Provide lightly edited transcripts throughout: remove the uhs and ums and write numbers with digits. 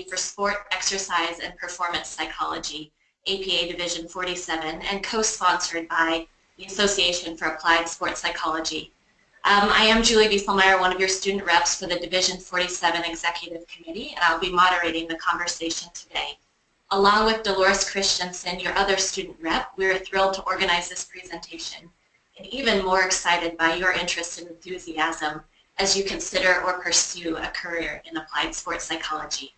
for Sport, Exercise, and Performance Psychology, APA Division 47, and co-sponsored by the Association for Applied Sports Psychology. I am Julie Wieselmeyer, one of your student reps for the Division 47 Executive Committee, and I'll be moderating the conversation today. Along with Dolores Christensen, your other student rep, we're thrilled to organize this presentation and even more excited by your interest and enthusiasm as you consider or pursue a career in applied sports psychology.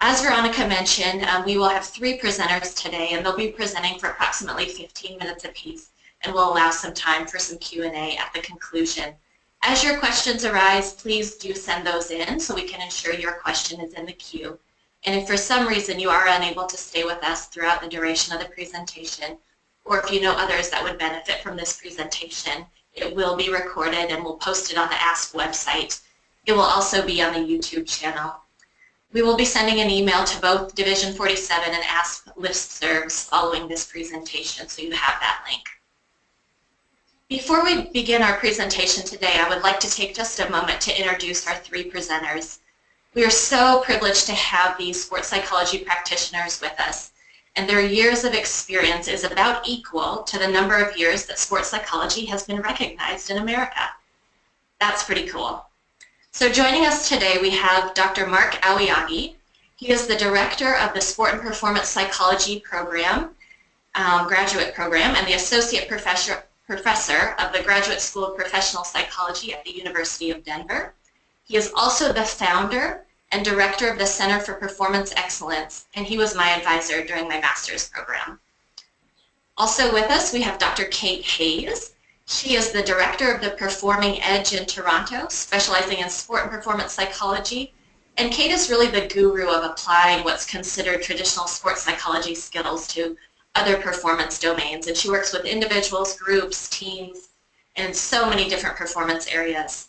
As Veronica mentioned, we will have 3 presenters today, and they'll be presenting for approximately 15 minutes apiece, and we'll allow some time for some Q&A at the conclusion. As your questions arise, please do send those in so we can ensure your question is in the queue. And if for some reason you are unable to stay with us throughout the duration of the presentation, or if you know others that would benefit from this presentation, it will be recorded and we'll post it on the Ask website. It will also be on the YouTube channel. We will be sending an email to both Division 47 and Ask listservs following this presentation, so you have that link. Before we begin our presentation today, I would like to take just a moment to introduce our 3 presenters. We are so privileged to have these sports psychology practitioners with us, and their years of experience is about equal to the number of years that sports psychology has been recognized in America. That's pretty cool. So joining us today, we have Dr. Mark Aoyagi. He is the director of the Sport and Performance Psychology program, graduate program, and the associate professor of the Graduate School of Professional Psychology at the University of Denver. He is also the founder and director of the Center for Performance Excellence, and he was my advisor during my master's program. Also with us, we have Dr. Kate Hayes. She is the director of the Performing Edge in Toronto, specializing in sport and performance psychology, and Kate is really the guru of applying what's considered traditional sports psychology skills to other performance domains, and she works with individuals, groups, teams, and so many different performance areas.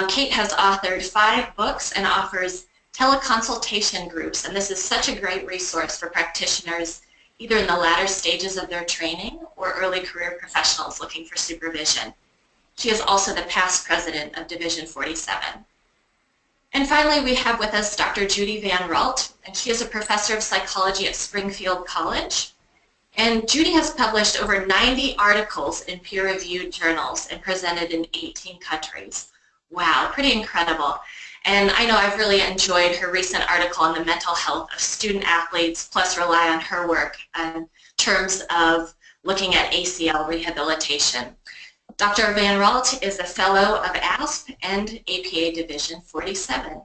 Kate has authored 5 books and offers teleconsultation groups, and this is such a great resource for practitioners either in the latter stages of their training or early career professionals looking for supervision. She is also the past president of Division 47. And finally, we have with us Dr. Judy Van Ralt, and she is a professor of psychology at Springfield College. And Judy has published over 90 articles in peer-reviewed journals and presented in 18 countries. Wow, pretty incredible. And I know I've really enjoyed her recent article on the mental health of student athletes, plus rely on her work in terms of looking at ACL rehabilitation. Dr. Van Ralt is a fellow of ASP and APA Division 47.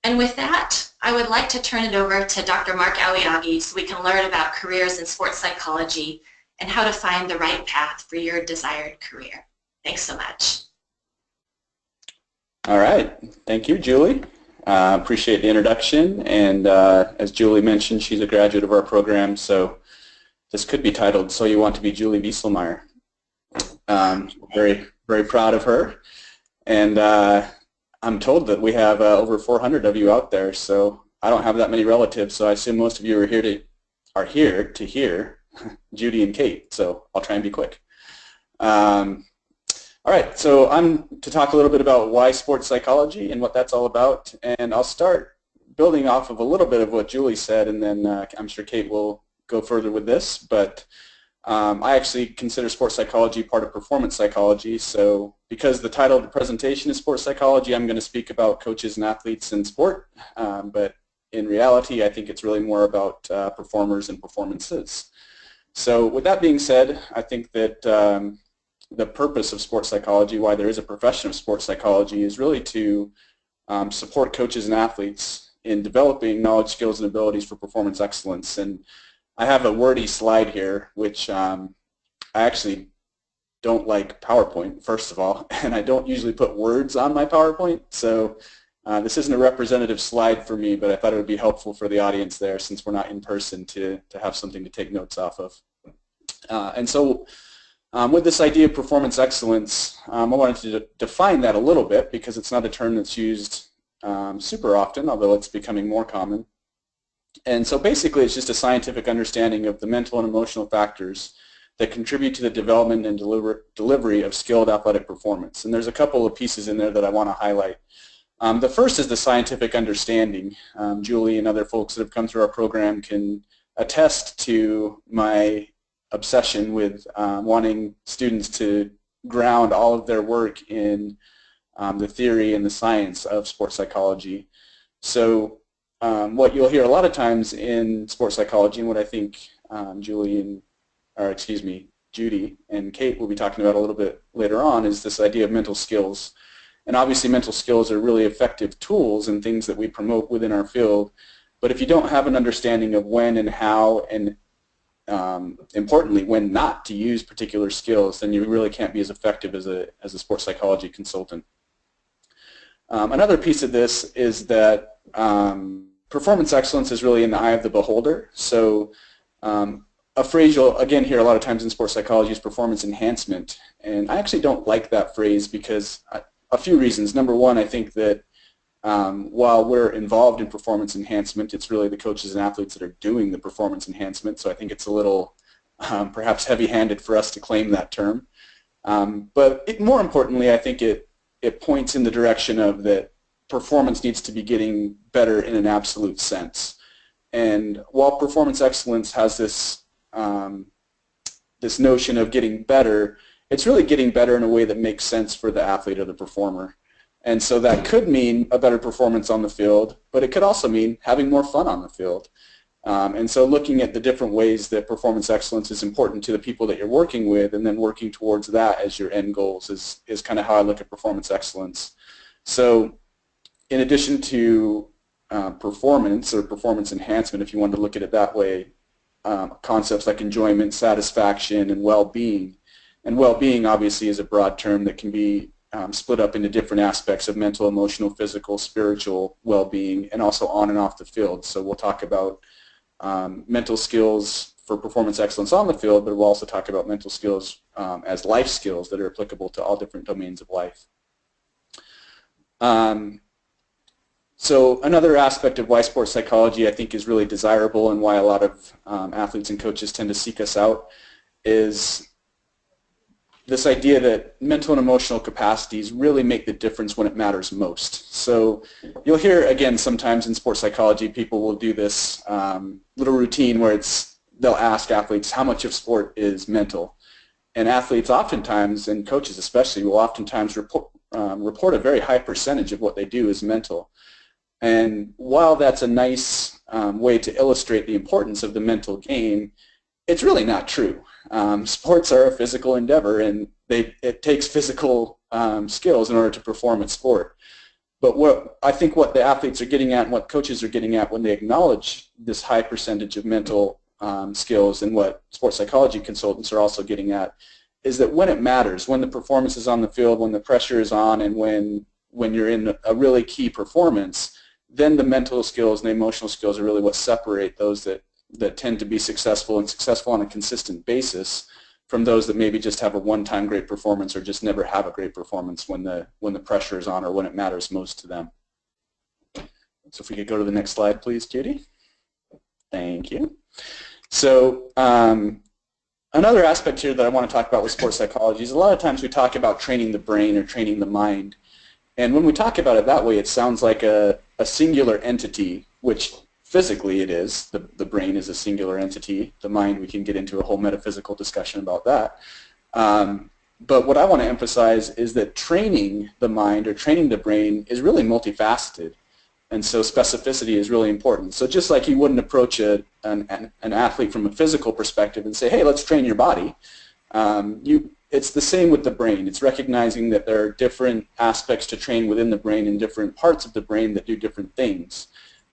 And with that, I would like to turn it over to Dr. Mark Aoyagi so we can learn about careers in sports psychology and how to find the right path for your desired career. Thanks so much. All right. Thank you, Julie. Appreciate the introduction. And as Julie mentioned, she's a graduate of our program, so this could be titled, So You Want to Be Julie Wieselmeyer. Very, very proud of her. And I'm told that we have over 400 of you out there, so I don't have that many relatives, so I assume most of you are here to hear Judy and Kate, so I'll try and be quick. All right, so I'm to talk a little bit about why sports psychology and what that's all about, and I'll start building off of a little bit of what Julie said, and then I'm sure Kate will go further with this, but I actually consider sports psychology part of performance psychology, so because the title of the presentation is sports psychology, I'm going to speak about coaches and athletes in sport, but in reality, I think it's really more about performers and performances. So with that being said, I think that the purpose of sports psychology, why there is a profession of sports psychology, is really to support coaches and athletes in developing knowledge, skills, and abilities for performance excellence. And I have a wordy slide here, which I actually don't like PowerPoint, first of all, and I don't usually put words on my PowerPoint, so this isn't a representative slide for me, but I thought it would be helpful for the audience there, since we're not in person, to have something to take notes off of. And so with this idea of performance excellence, I wanted to define that a little bit because it's not a term that's used super often, although it's becoming more common. And so basically it's just a scientific understanding of the mental and emotional factors that contribute to the development and delivery of skilled athletic performance. And there's a couple of pieces in there that I want to highlight. The first is the scientific understanding. Julie and other folks that have come through our program can attest to my obsession with wanting students to ground all of their work in the theory and the science of sports psychology. So what you'll hear a lot of times in sports psychology, and what I think Judy and Kate will be talking about a little bit later on, is this idea of mental skills. And obviously mental skills are really effective tools and things that we promote within our field. But if you don't have an understanding of when and how, and importantly, when not to use particular skills, then you really can't be as effective as a sports psychology consultant. Another piece of this is that performance excellence is really in the eye of the beholder. So a phrase you'll again hear a lot of times in sports psychology is performance enhancement. And I actually don't like that phrase because a few reasons. Number one, I think that while we're involved in performance enhancement, it's really the coaches and athletes that are doing the performance enhancement. So I think it's a little perhaps heavy-handed for us to claim that term. But more importantly, I think it points in the direction of that performance needs to be getting better in an absolute sense. And while performance excellence has this this notion of getting better, it's really getting better in a way that makes sense for the athlete or the performer. And so that could mean a better performance on the field, but it could also mean having more fun on the field. And so looking at the different ways that performance excellence is important to the people that you're working with, and then working towards that as your end goals is kind of how I look at performance excellence. So in addition to performance or performance enhancement, if you want to look at it that way, concepts like enjoyment, satisfaction, and well-being. And well-being obviously is a broad term that can be split up into different aspects of mental, emotional, physical, spiritual well-being, and also on and off the field. So we'll talk about mental skills for performance excellence on the field, but we'll also talk about mental skills as life skills that are applicable to all different domains of life. So another aspect of why sports psychology I think is really desirable, and why a lot of athletes and coaches tend to seek us out, is this idea that mental and emotional capacities really make the difference when it matters most. So you'll hear, again, sometimes in sports psychology, people will do this little routine where they'll ask athletes how much of sport is mental. And athletes oftentimes, and coaches especially, will oftentimes report a very high percentage of what they do is mental. And while that's a nice way to illustrate the importance of the mental game, it's really not true. Sports are a physical endeavor, and it takes physical skills in order to perform at sport. But I think what the athletes are getting at and what coaches are getting at when they acknowledge this high percentage of mental skills, and what sports psychology consultants are also getting at, is that when it matters, when the performance is on the field, when the pressure is on, and when you're in a really key performance, then the mental skills and the emotional skills are really what separate those that tend to be successful and successful on a consistent basis from those that maybe just have a one-time great performance or just never have a great performance when the pressure is on or when it matters most to them. So if we could go to the next slide, please, Judy. Thank you. So another aspect here that I want to talk about with sports psychology is a lot of times we talk about training the brain or training the mind. And when we talk about it that way, it sounds like a singular entity, which physically it is. The brain is a singular entity. The mind, we can get into a whole metaphysical discussion about that. But what I want to emphasize is that training the mind or training the brain is really multifaceted. And so specificity is really important. So just like you wouldn't approach an athlete from a physical perspective and say, hey, let's train your body, it's the same with the brain. It's recognizing that there are different aspects to train within the brain and different parts of the brain that do different things.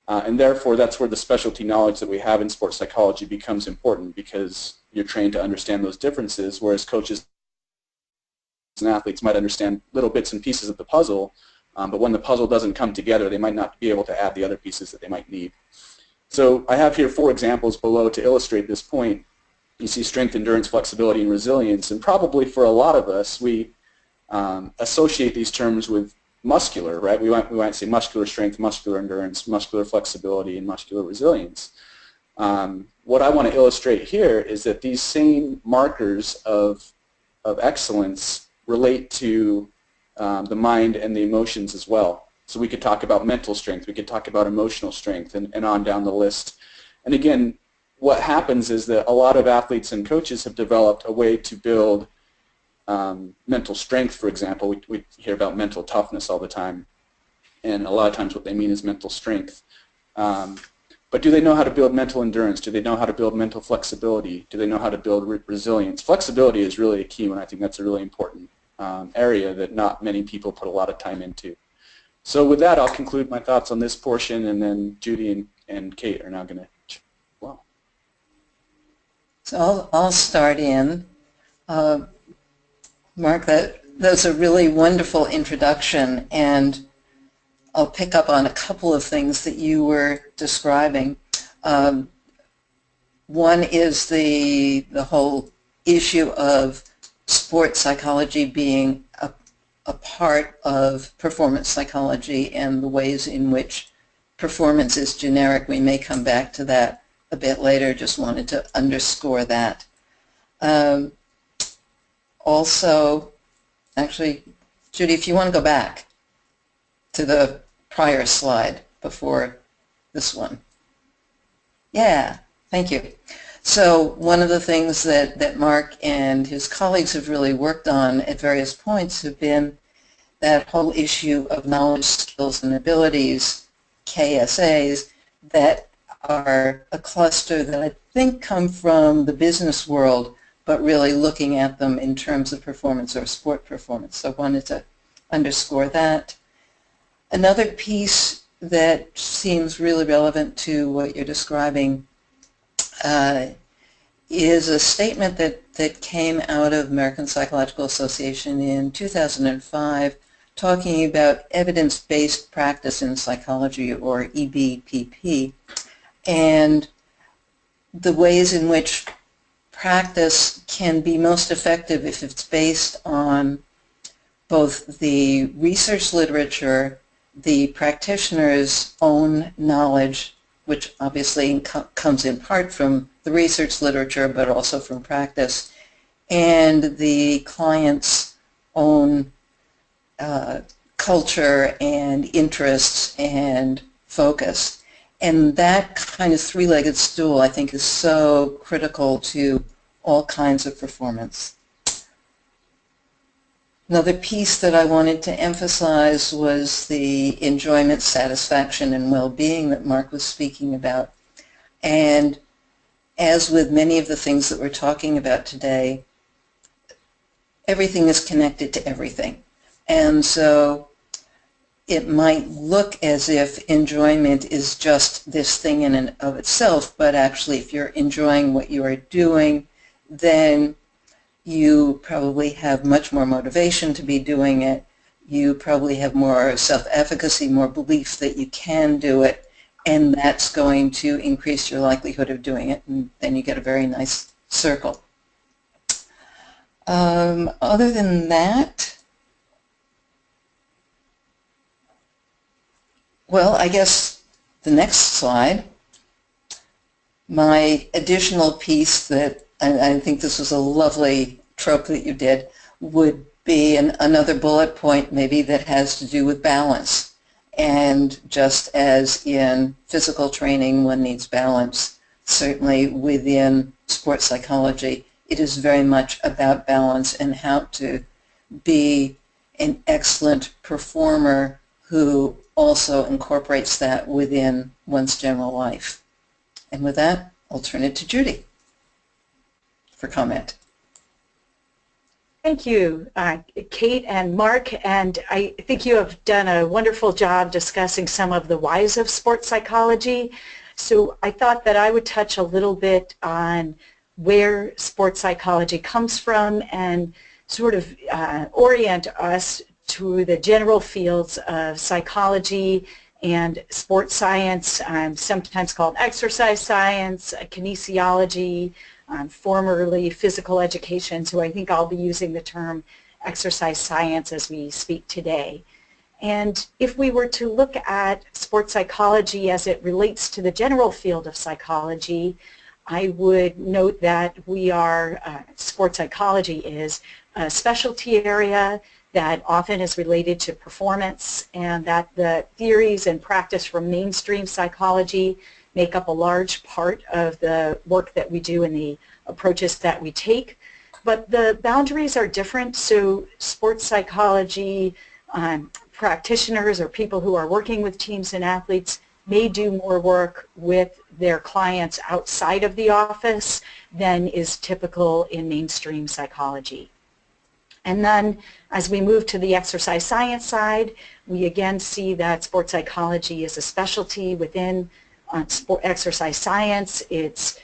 And therefore, that's where the specialty knowledge that we have in sports psychology becomes important, because you're trained to understand those differences, whereas coaches and athletes might understand little bits and pieces of the puzzle, but when the puzzle doesn't come together, they might not be able to add the other pieces that they might need. So I have here 4 examples below to illustrate this point. You see strength, endurance, flexibility, and resilience, and probably for a lot of us, we associate these terms with muscular, right? We might say muscular strength, muscular endurance, muscular flexibility, and muscular resilience. What I want to illustrate here is that these same markers of excellence relate to the mind and the emotions as well. So we could talk about mental strength, we could talk about emotional strength, and on down the list. And again, what happens is that a lot of athletes and coaches have developed a way to build mental strength, for example. We hear about mental toughness all the time, and a lot of times what they mean is mental strength. But do they know how to build mental endurance? Do they know how to build mental flexibility? Do they know how to build resilience? Flexibility is really a key one. I think that's a really important area that not many people put a lot of time into. So with that, I'll conclude my thoughts on this portion, and then Judy and Kate are now going to, well. So I'll start in. Mark, that's a really wonderful introduction, and I'll pick up on a couple of things that you were describing. One is the whole issue of sports psychology being a part of performance psychology and the ways in which performance is generic. We may come back to that a bit later. Just wanted to underscore that. Also, actually, Judy, if you want to go back to the prior slide before this one. Yeah, thank you. So one of the things that Mark and his colleagues have really worked on at various points have been that whole issue of knowledge, skills, and abilities, KSAs, that are a cluster that I think come from the business world, but really looking at them in terms of performance or sport performance. So I wanted to underscore that. Another piece that seems really relevant to what you're describing is a statement that came out of American Psychological Association in 2005 talking about evidence-based practice in psychology, or EBPP, and the ways in which practice can be most effective if it's based on both the research literature, the practitioner's own knowledge, which obviously comes in part from the research literature but also from practice, and the client's own culture and interests and focus. And that kind of three-legged stool, I think, is so critical to all kinds of performance. Another piece that I wanted to emphasize was the enjoyment, satisfaction, and well-being that Mark was speaking about. And as with many of the things that we're talking about today, everything is connected to everything. And so it might look as if enjoyment is just this thing in and of itself, but actually if you're enjoying what you are doing, then you probably have much more motivation to be doing it. You probably have more self-efficacy, more belief that you can do it, and that's going to increase your likelihood of doing it, and then you get a very nice circle. Other than that, well, I guess the next slide, my additional piece that I think this was a lovely trope that you did, would be another bullet point maybe that has to do with balance. And just as in physical training one needs balance, certainly within sports psychology it is very much about balance and how to be an excellent performer who also incorporates that within one's general life. And with that, I'll turn it to Judy for comment. Thank you, Kate and Mark, and I think you have done a wonderful job discussing some of the whys of sports psychology. So I thought that I would touch a little bit on where sports psychology comes from and sort of orient us to the general fields of psychology and sports science, sometimes called exercise science, kinesiology, formerly physical education, so I think I'll be using the term exercise science as we speak today. And if we were to look at sports psychology as it relates to the general field of psychology, I would note that we are, sports psychology is a specialty area that often is related to performance, and that the theories and practice from mainstream psychology make up a large part of the work that we do and the approaches that we take. But the boundaries are different, so sports psychology practitioners or people who are working with teams and athletes may do more work with their clients outside of the office than is typical in mainstream psychology. And then as we move to the exercise science side, we again see that sports psychology is a specialty within exercise science. Its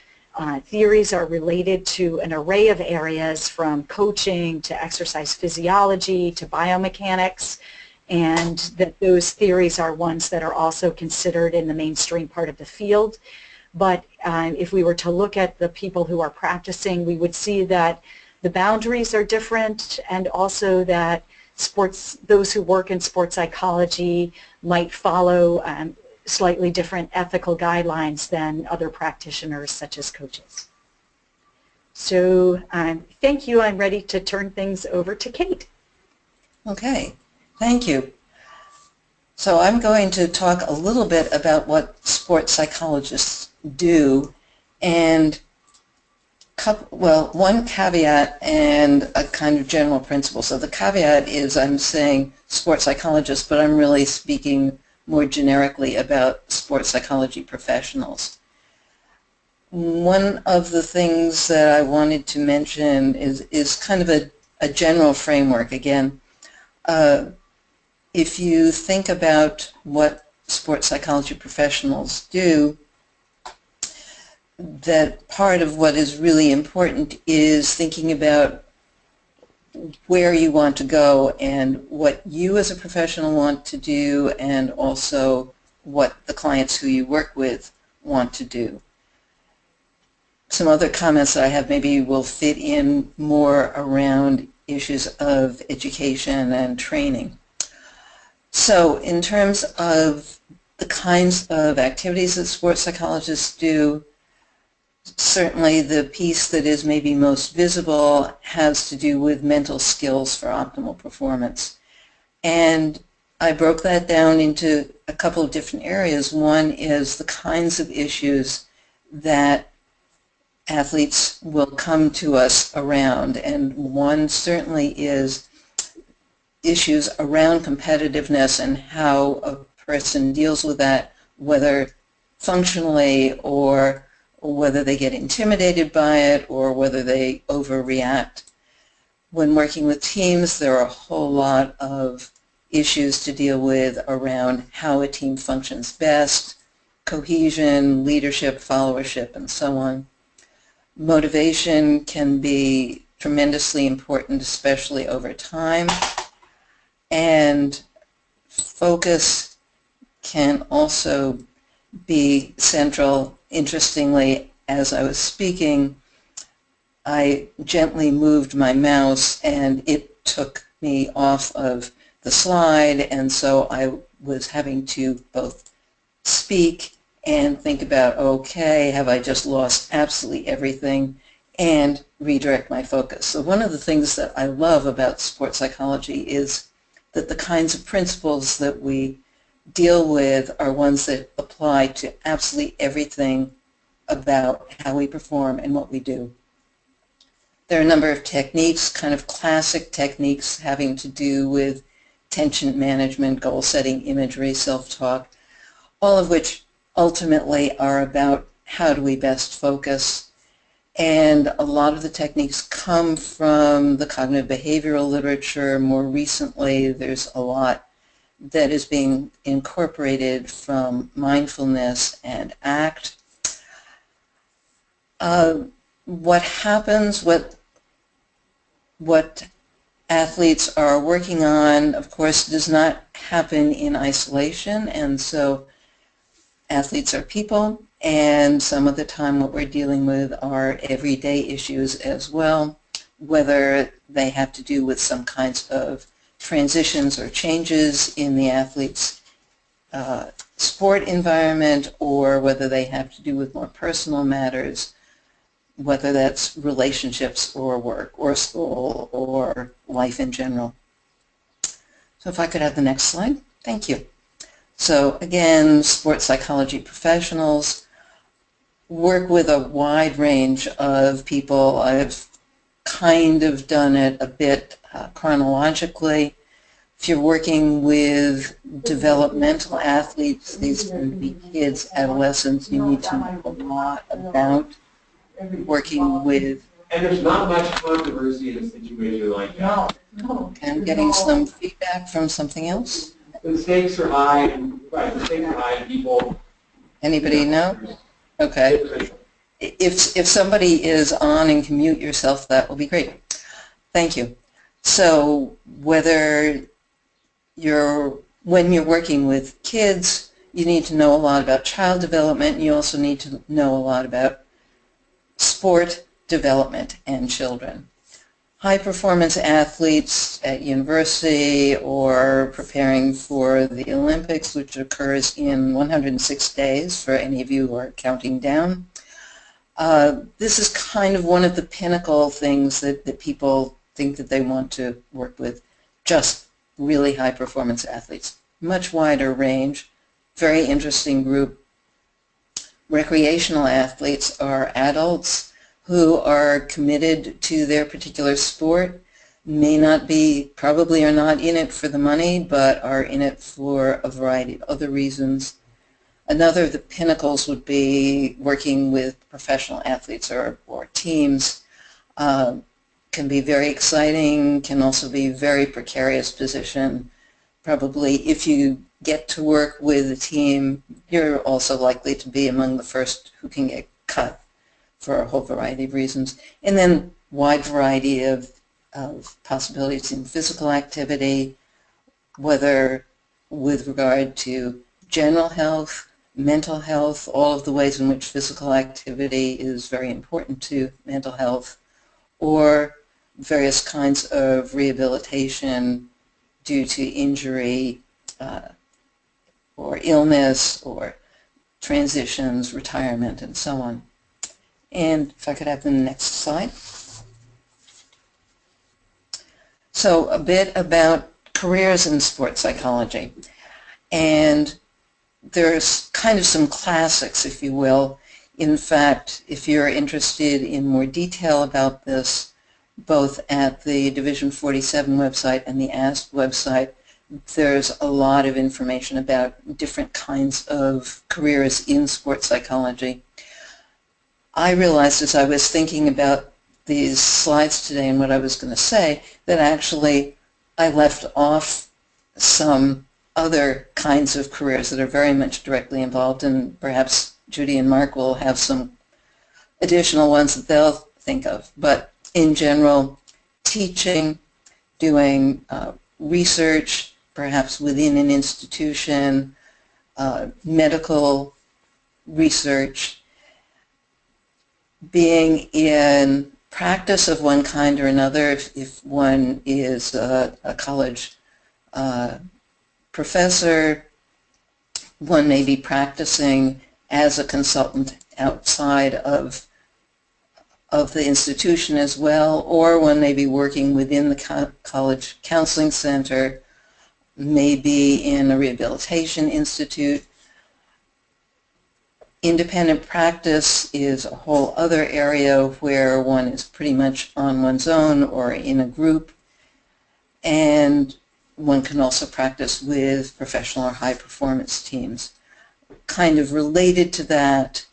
theories are related to an array of areas from coaching to exercise physiology to biomechanics, and that those theories are ones that are also considered in the mainstream part of the field. But if we were to look at the people who are practicing, we would see that the boundaries are different, and also that those who work in sports psychology might follow slightly different ethical guidelines than other practitioners such as coaches. So thank you. I'm ready to turn things over to Kate. Okay, thank you. So I'm going to talk a little bit about what sports psychologists do, and one caveat and a kind of general principle. So the caveat is I'm saying sports psychologists, but I'm really speaking more generically about sports psychology professionals. One of the things that I wanted to mention is kind of a general framework. Again, if you think about what sports psychology professionals do, that part of what is really important is thinking about where you want to go and what you as a professional want to do, and also what the clients who you work with want to do. Some other comments that I have maybe will fit in more around issues of education and training. So in terms of the kinds of activities that sports psychologists do, certainly the piece that is maybe most visible has to do with mental skills for optimal performance. And I broke that down into a couple of different areas. One is the kinds of issues that athletes will come to us around, and one certainly is issues around competitiveness and how a person deals with that, whether functionally or whether they get intimidated by it or whether they overreact. When working with teams, there are a whole lot of issues to deal with around how a team functions best, cohesion, leadership, followership, and so on. Motivation can be tremendously important, especially over time, and focus can also be central. Interestingly, as I was speaking, I gently moved my mouse and it took me off of the slide, and so I was having to both speak and think about, okay, have I just lost absolutely everything, and redirect my focus. So one of the things that I love about sports psychology is that the kinds of principles that we deal with are ones that apply to absolutely everything about how we perform and what we do. There are a number of techniques, kind of classic techniques having to do with tension management, goal setting, imagery, self-talk, all of which ultimately are about how do we best focus. And a lot of the techniques come from the cognitive behavioral literature. More recently, there's a lot that is being incorporated from mindfulness and ACT. What happens, what athletes are working on, of course, does not happen in isolation, and so athletes are people, and some of the time what we're dealing with are everyday issues as well, whether they have to do with some kinds of transitions or changes in the athlete's sport environment, or whether they have to do with more personal matters, whether that's relationships or work or school or life in general. So if I could have the next slide. Thank you. So again, sports psychology professionals work with a wide range of people. I've kind of done it a bit chronologically. If you're working with developmental athletes, these can be kids, adolescents, you need to know a lot about working with. And there's not much controversy in a situation like that. No. I'm getting some feedback from something else. The stakes are high, right, the stakes are high, and people... Anybody know? Okay. If somebody is on and can mute yourself, that will be great. Thank you. So when you're working with kids, you need to know a lot about child development. You also need to know a lot about sport development and children. High-performance athletes at university or preparing for the Olympics, which occurs in 106 days for any of you who are counting down. This is kind of one of the pinnacle things that people think that they want to work with, just really high-performance athletes. Much wider range, very interesting group. Recreational athletes are adults who are committed to their particular sport, may not be, probably are not in it for the money, but are in it for a variety of other reasons. Another of the pinnacles would be working with professional athletes or teams. Can be very exciting, can also be a very precarious position. Probably if you get to work with a team, you're also likely to be among the first who can get cut for a whole variety of reasons. And then wide variety of possibilities in physical activity, whether with regard to general health, mental health, all of the ways in which physical activity is very important to mental health, or various kinds of rehabilitation due to injury or illness or transitions, retirement, and so on. And if I could have the next slide. So a bit about careers in sports psychology. And there's kind of some classics, if you will. In fact, if you're interested in more detail about this, both at the Div47 website and the ASP website, there's a lot of information about different kinds of careers in sports psychology. I realized as I was thinking about these slides today and what I was going to say that actually I left off some other kinds of careers that are very much directly involved, and perhaps Judy and Mark will have some additional ones that they'll think of. But in general, teaching, doing research, perhaps within an institution, medical research, being in practice of one kind or another, if one is a college professor, one may be practicing as a consultant outside of the institution as well, or one may be working within the college counseling center, maybe in a rehabilitation institute. Independent practice is a whole other area where one is pretty much on one's own or in a group, and one can also practice with professional or high-performance teams. Kind of related to that,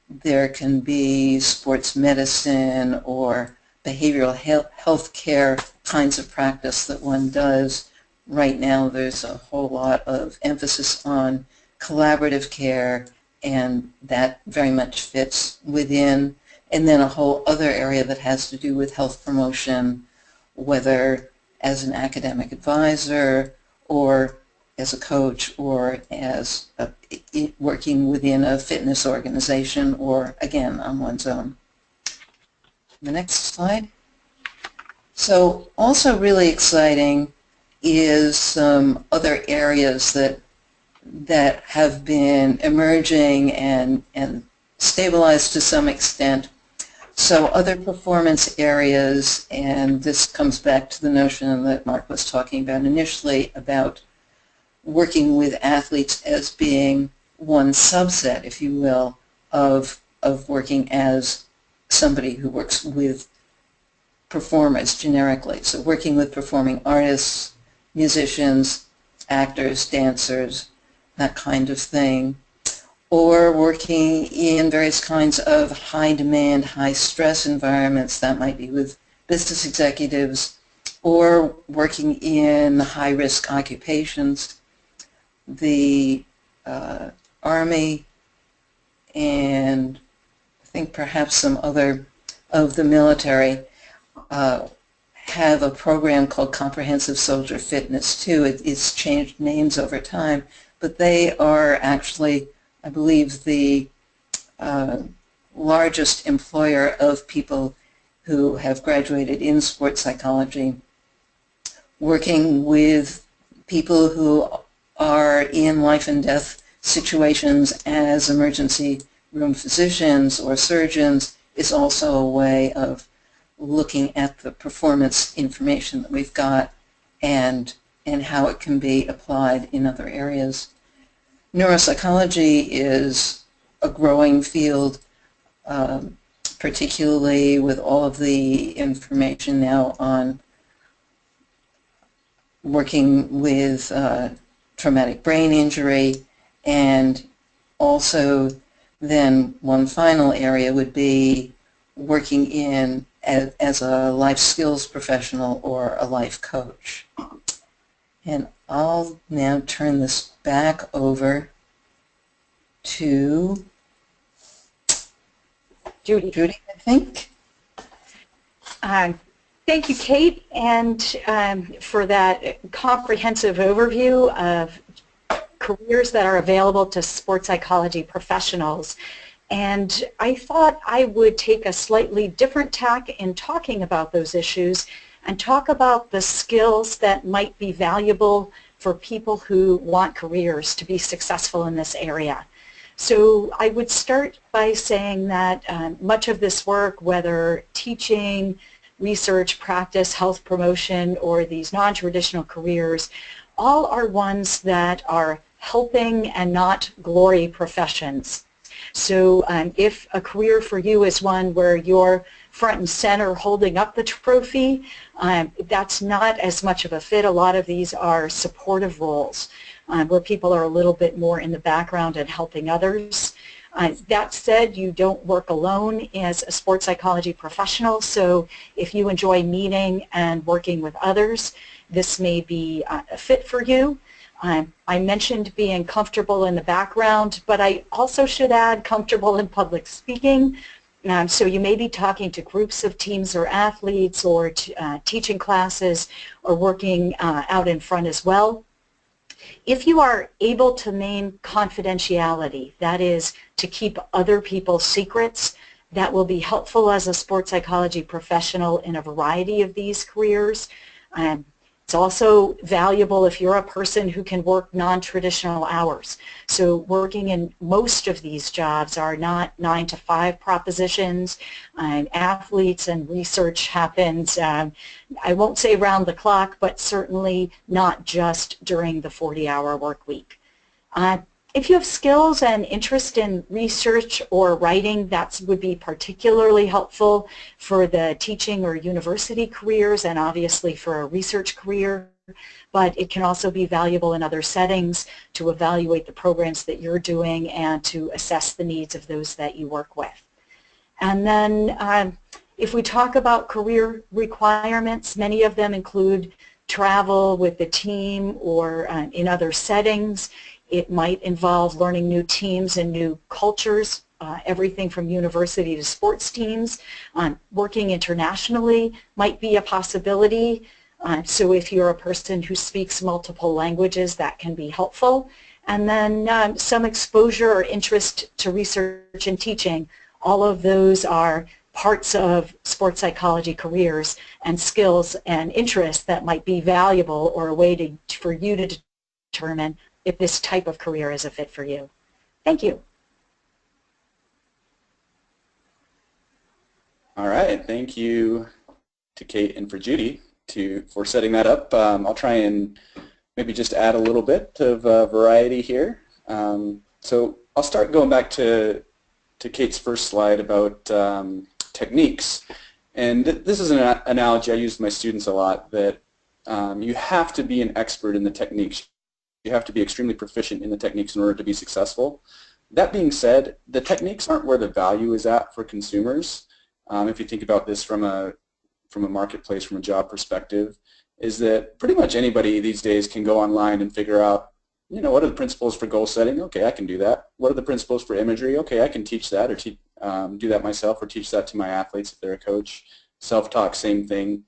there can be sports medicine or behavioral health care kinds of practice that one does. Right now there's a whole lot of emphasis on collaborative care, and that very much fits within. And then a whole other area that has to do with health promotion, whether as an academic advisor or as a coach or as working within a fitness organization or, again, on one's own. The next slide. So also really exciting is some other areas that have been emerging and stabilized to some extent. So other performance areas, and this comes back to the notion that Mark was talking about initially about working with athletes as being one subset, if you will, of working as somebody who works with performers generically. So working with performing artists, musicians, actors, dancers, that kind of thing, or working in various kinds of high-demand, high-stress environments. That might be with business executives, or working in high-risk occupations. The Army and I think perhaps some other of the military have a program called Comprehensive Soldier Fitness too. It's changed names over time, but they are actually, I believe, the largest employer of people who have graduated in sports psychology, working with people who are in life and death situations as emergency room physicians or surgeons is also a way of looking at the performance information that we've got and how it can be applied in other areas. Neuropsychology is a growing field, particularly with all of the information now on working with traumatic brain injury, and also then one final area would be working in as a life skills professional or a life coach. And I'll now turn this back over to Judy. Judy, I think. Thank you, Kate, and for that comprehensive overview of careers that are available to sports psychology professionals. And I thought I would take a slightly different tack in talking about those issues and talk about the skills that might be valuable for people who want careers to be successful in this area. So I would start by saying that much of this work, whether teaching, research, practice, health promotion, or these non-traditional careers, all are ones that are helping and not glory professions. So if a career for you is one where you're front and center holding up the trophy, that's not as much of a fit. A lot of these are supportive roles where people are a little bit more in the background and helping others. That said, you don't work alone as a sports psychology professional, so if you enjoy meeting and working with others, this may be a fit for you. I mentioned being comfortable in the background, but I also should add comfortable in public speaking. So you may be talking to groups of teams or athletes or teaching classes or working out in front as well. If you are able to maintain confidentiality, that is, to keep other people's secrets, that will be helpful as a sports psychology professional in a variety of these careers. It's also valuable if you're a person who can work non-traditional hours. So working in most of these jobs are not 9-to-5 propositions. Athletes and research happens, I won't say round the clock, but certainly not just during the 40-hour work week. If you have skills and interest in research or writing, that would be particularly helpful for the teaching or university careers and obviously for a research career, but it can also be valuable in other settings to evaluate the programs that you're doing and to assess the needs of those that you work with. And then if we talk about career requirements, many of them include travel with the team or in other settings. It might involve learning new teams and new cultures, everything from university to sports teams. Working internationally might be a possibility. So if you're a person who speaks multiple languages, that can be helpful. And then some exposure or interest to research and teaching. All of those are parts of sports psychology careers and skills and interests that might be valuable or a way for you to determine if this type of career is a fit for you. Thank you. All right, thank you to Kate and for Judy for setting that up. I'll try and maybe just add a little bit of variety here. So I'll start going back to Kate's first slide about techniques. And this is an analogy I use with my students a lot, that you have to be an expert in the techniques. You have to be extremely proficient in the techniques in order to be successful. That being said, the techniques aren't where the value is at for consumers. If you think about this from a marketplace, from a job perspective, is that pretty much anybody these days can go online and figure out, you know, what are the principles for goal setting? Okay, I can do that. What are the principles for imagery? Okay, I can teach that, or do that myself, or teach that to my athletes if they're a coach. Self-talk, same thing.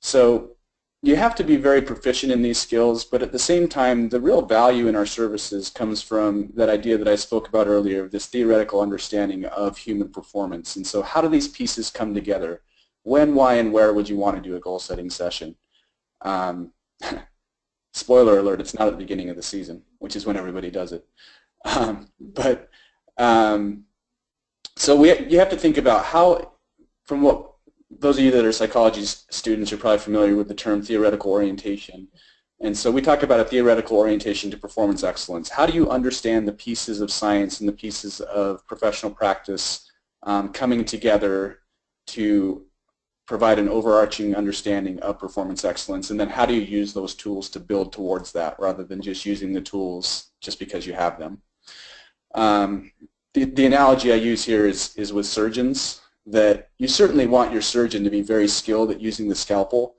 So you have to be very proficient in these skills, but at the same time, the real value in our services comes from that idea that I spoke about earlier, this theoretical understanding of human performance. And so how do these pieces come together? When, why, and where would you want to do a goal-setting session? Spoiler alert, it's not at the beginning of the season, which is when everybody does it. So you have to think about how, from what those of you that are psychology students are probably familiar with the term theoretical orientation. And so we talk about a theoretical orientation to performance excellence. How do you understand the pieces of science and the pieces of professional practice coming together to provide an overarching understanding of performance excellence, and then how do you use those tools to build towards that rather than just using the tools just because you have them? The analogy I use here is with surgeons, that you certainly want your surgeon to be very skilled at using the scalpel.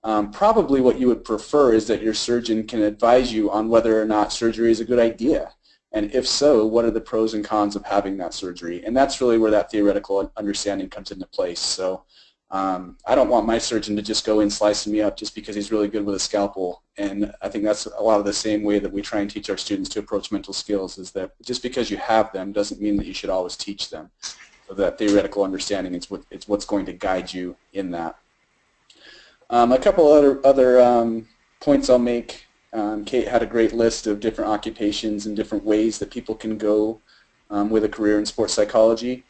Probably what you would prefer is that your surgeon can advise you on whether or not surgery is a good idea. And if so, what are the pros and cons of having that surgery? And that's really where that theoretical understanding comes into place. So I don't want my surgeon to just go in slicing me up just because he's really good with a scalpel. And I think that's a lot of the same way that we try and teach our students to approach mental skills, is that just because you have them doesn't mean that you should always teach them. So that theoretical understanding is what's going to guide you in that. A couple other points I'll make. Kate had a great list of different occupations and different ways that people can go with a career in sports psychology.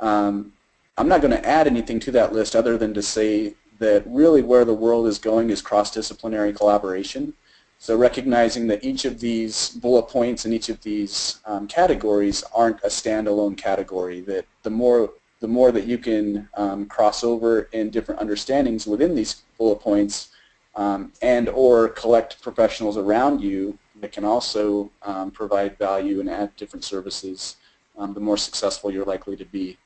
I'm not going to add anything to that list other than to say that really where the world is going is cross-disciplinary collaboration. So recognizing that each of these bullet points and each of these categories aren't a standalone category, that the more that you can cross over in different understandings within these bullet points and or collect professionals around you that can also provide value and add different services, the more successful you're likely to be.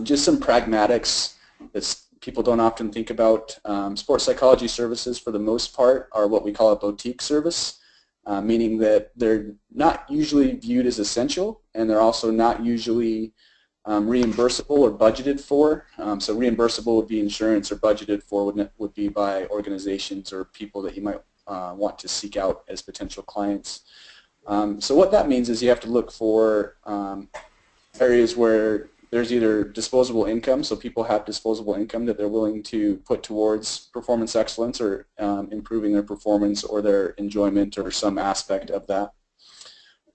Just some pragmatics that people don't often think about. Sports psychology services, for the most part, are what we call a boutique service, meaning that they're not usually viewed as essential, and they're also not usually reimbursable or budgeted for. So reimbursable would be insurance, or budgeted for would be by organizations or people that you might want to seek out as potential clients. So what that means is you have to look for areas where there's either disposable income, so people have disposable income that they're willing to put towards performance excellence or improving their performance or their enjoyment or some aspect of that.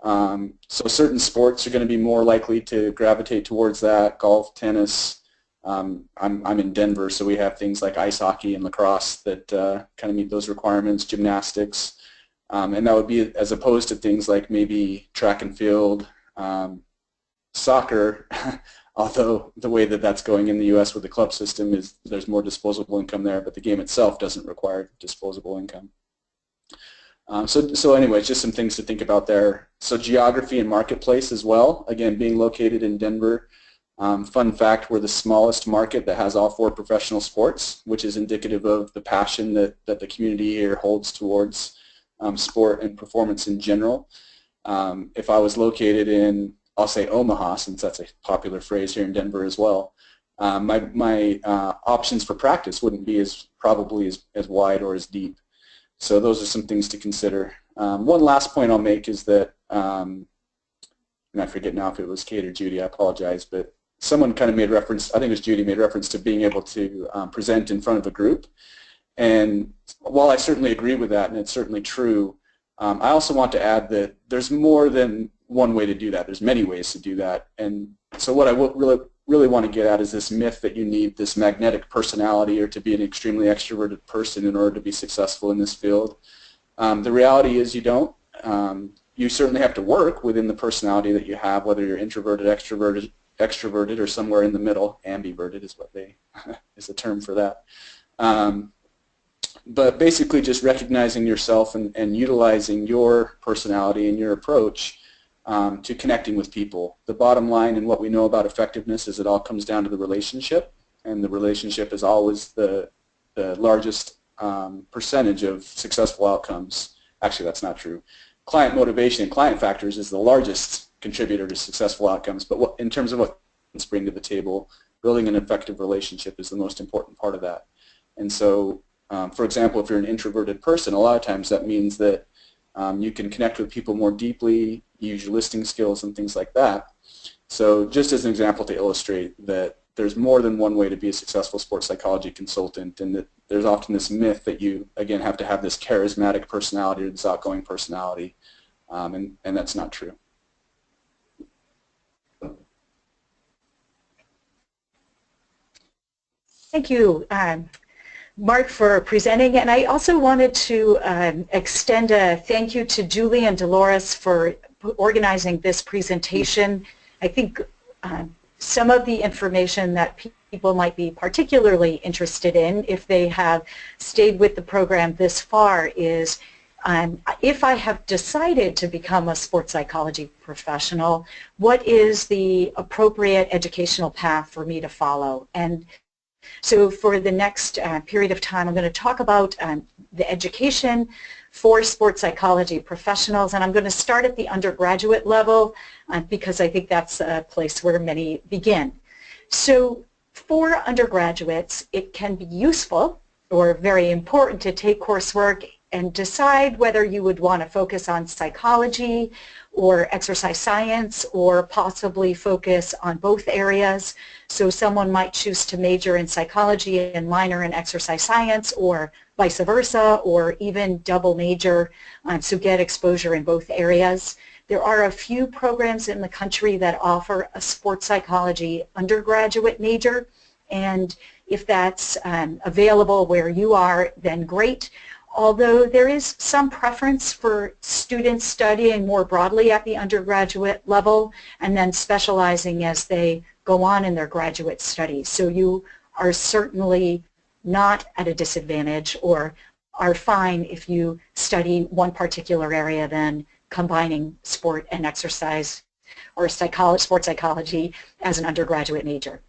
So certain sports are going to be more likely to gravitate towards that: golf, tennis. I'm in Denver, so we have things like ice hockey and lacrosse that kind of meet those requirements, gymnastics. And that would be as opposed to things like maybe track and field, soccer, although the way that that's going in the U.S. with the club system is there's more disposable income there, but the game itself doesn't require disposable income. So anyways, just some things to think about there. So geography and marketplace as well. Again, being located in Denver, fun fact, we're the smallest market that has all 4 professional sports, which is indicative of the passion that the community here holds towards sport and performance in general. If I was located in, I'll say Omaha, since that's a popular phrase here in Denver as well, my options for practice wouldn't be probably as wide or as deep. So those are some things to consider. One last point I'll make is that, and I forget now if it was Kate or Judy, I apologize, but someone kind of made reference, I think it was Judy, made reference to being able to present in front of a group. And while I certainly agree with that, and it's certainly true, I also want to add that there's more than one way to do that. There's many ways to do that. And so what I really really want to get at is this myth that you need this magnetic personality or to be an extremely extroverted person in order to be successful in this field. The reality is you don't. You certainly have to work within the personality that you have, whether you're introverted, extroverted, or somewhere in the middle. Ambiverted is what they is the term for that. But basically just recognizing yourself and utilizing your personality and your approach to connecting with people. The bottom line in what we know about effectiveness is it all comes down to the relationship, and the relationship is always the largest percentage of successful outcomes. Actually, that's not true. Client motivation and client factors is the largest contributor to successful outcomes, but in terms of what students bring to the table, building an effective relationship is the most important part of that. And so, for example, if you're an introverted person, a lot of times that means that you can connect with people more deeply, use your listening skills and things like that. So just as an example to illustrate that there's more than one way to be a successful sports psychology consultant, and that there's often this myth that you, again, have to have this charismatic personality or this outgoing personality, and that's not true. Thank you, Mark, for presenting. And I also wanted to extend a thank you to Julie and Dolores for organizing this presentation. I think some of the information that people might be particularly interested in, if they have stayed with the program this far, is if I have decided to become a sports psychology professional, what is the appropriate educational path for me to follow? And so for the next period of time, I'm going to talk about the education for sports psychology professionals, and I'm going to start at the undergraduate level because I think that's a place where many begin. So for undergraduates, it can be useful or very important to take coursework and decide whether you would want to focus on psychology or exercise science, or possibly focus on both areas. So someone might choose to major in psychology and minor in exercise science, or vice versa, or even double major, so get exposure in both areas. There are a few programs in the country that offer a sports psychology undergraduate major, and if that's available where you are, then great. Although there is some preference for students studying more broadly at the undergraduate level and then specializing as they go on in their graduate studies. So you are certainly not at a disadvantage, or are fine if you study one particular area, then combining sport and exercise or sports psychology as an undergraduate major.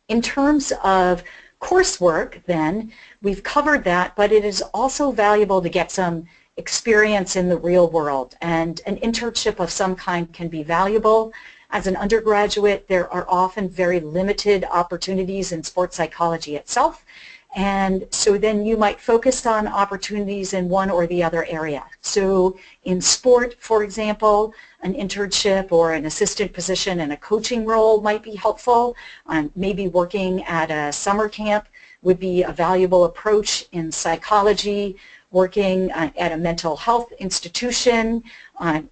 In terms of coursework, then, we've covered that, but it is also valuable to get some experience in the real world, and an internship of some kind can be valuable. As an undergraduate, there are often very limited opportunities in sports psychology itself, and so then you might focus on opportunities in one or the other area. So in sport, for example, an internship or an assistant position in a coaching role might be helpful. Maybe working at a summer camp would be a valuable approach. In psychology, working at a mental health institution,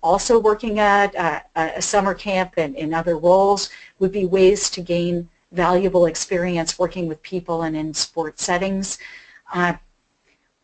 also working at a summer camp and in other roles would be ways to gain valuable experience working with people and in sports settings.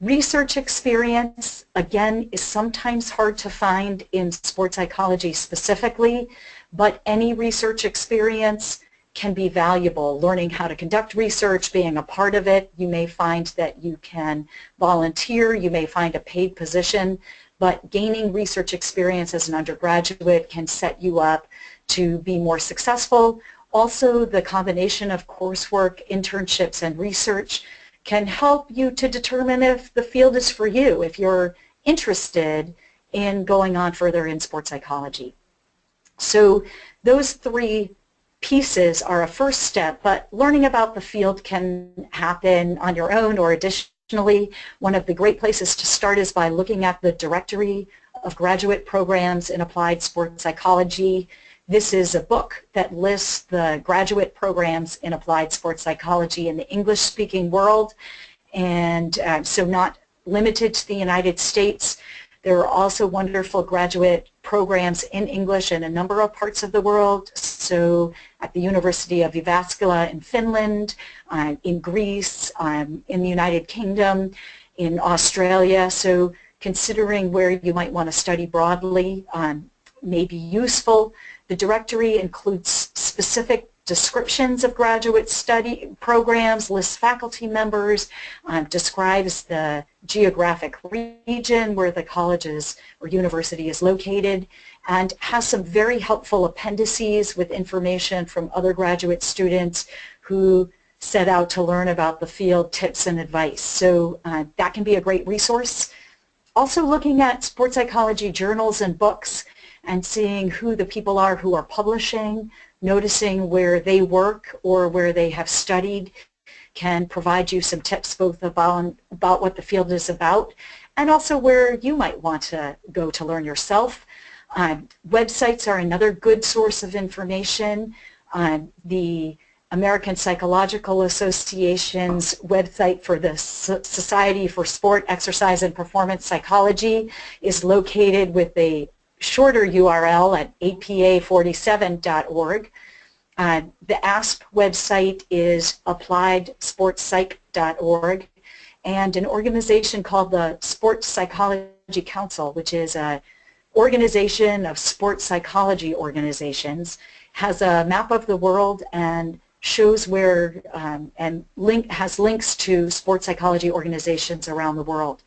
Research experience, again, is sometimes hard to find in sports psychology specifically, but any research experience can be valuable. Learning how to conduct research, being a part of it, you may find that you can volunteer, you may find a paid position, but gaining research experience as an undergraduate can set you up to be more successful. Also, the combination of coursework, internships, and research can help you to determine if the field is for you, if you're interested in going on further in sports psychology. So those three pieces are a first step, but learning about the field can happen on your own or additionally. One of the great places to start is by looking at the directory of graduate programs in applied sports psychology. This is a book that lists the graduate programs in applied sports psychology in the English-speaking world, and so not limited to the United States. There are also wonderful graduate programs in English in a number of parts of the world. So at the University of Jyväskylä in Finland, in Greece, in the United Kingdom, in Australia. So considering where you might want to study broadly may be useful. The directory includes specific descriptions of graduate study programs, lists faculty members, describes the geographic region where the college or university is located, and has some very helpful appendices with information from other graduate students who set out to learn about the field, tips and advice. So that can be a great resource. Also looking at sports psychology journals and books and seeing who the people are who are publishing, noticing where they work or where they have studied can provide you some tips both about what the field is about and also where you might want to go to learn yourself. Websites are another good source of information. The American Psychological Association's website for the Society for Sport, Exercise, and Performance Psychology is located with a shorter URL at apa47.org. The ASP website is appliedsportspsych.org, and an organization called the Sports Psychology Council, which is an organization of sports psychology organizations, has a map of the world and shows where has links to sports psychology organizations around the world.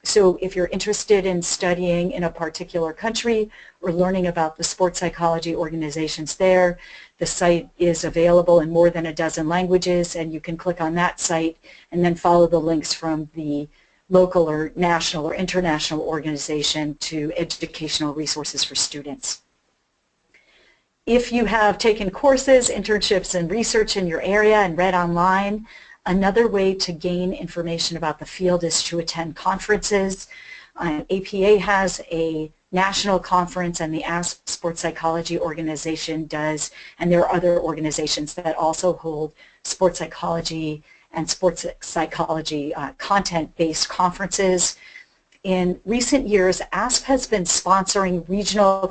So if you're interested in studying in a particular country or learning about the sports psychology organizations there, the site is available in more than a dozen languages, and you can click on that site and then follow the links from the local or national or international organization to educational resources for students. If you have taken courses, internships, and research in your area and read online, another way to gain information about the field is to attend conferences. APA has a national conference, and the ASP Sports Psychology Organization does, and there are other organizations that also hold sports psychology and sports psychology content-based conferences. In recent years, ASP has been sponsoring regional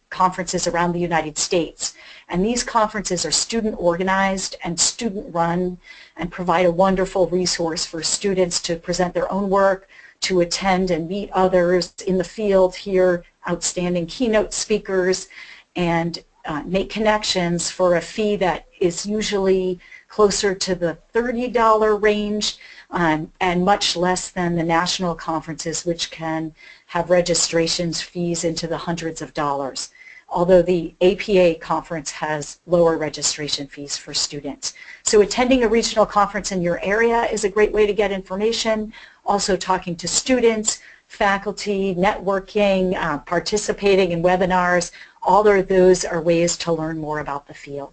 conferences around the United States, and these conferences are student organized and student run and provide a wonderful resource for students to present their own work, to attend and meet others in the field, hear outstanding keynote speakers, and make connections for a fee that is usually closer to the $30 range and much less than the national conferences, which can have registrations fees into the hundreds of dollars, although the APA conference has lower registration fees for students. So attending a regional conference in your area is a great way to get information. Also talking to students, faculty, networking, participating in webinars, all of those are ways to learn more about the field.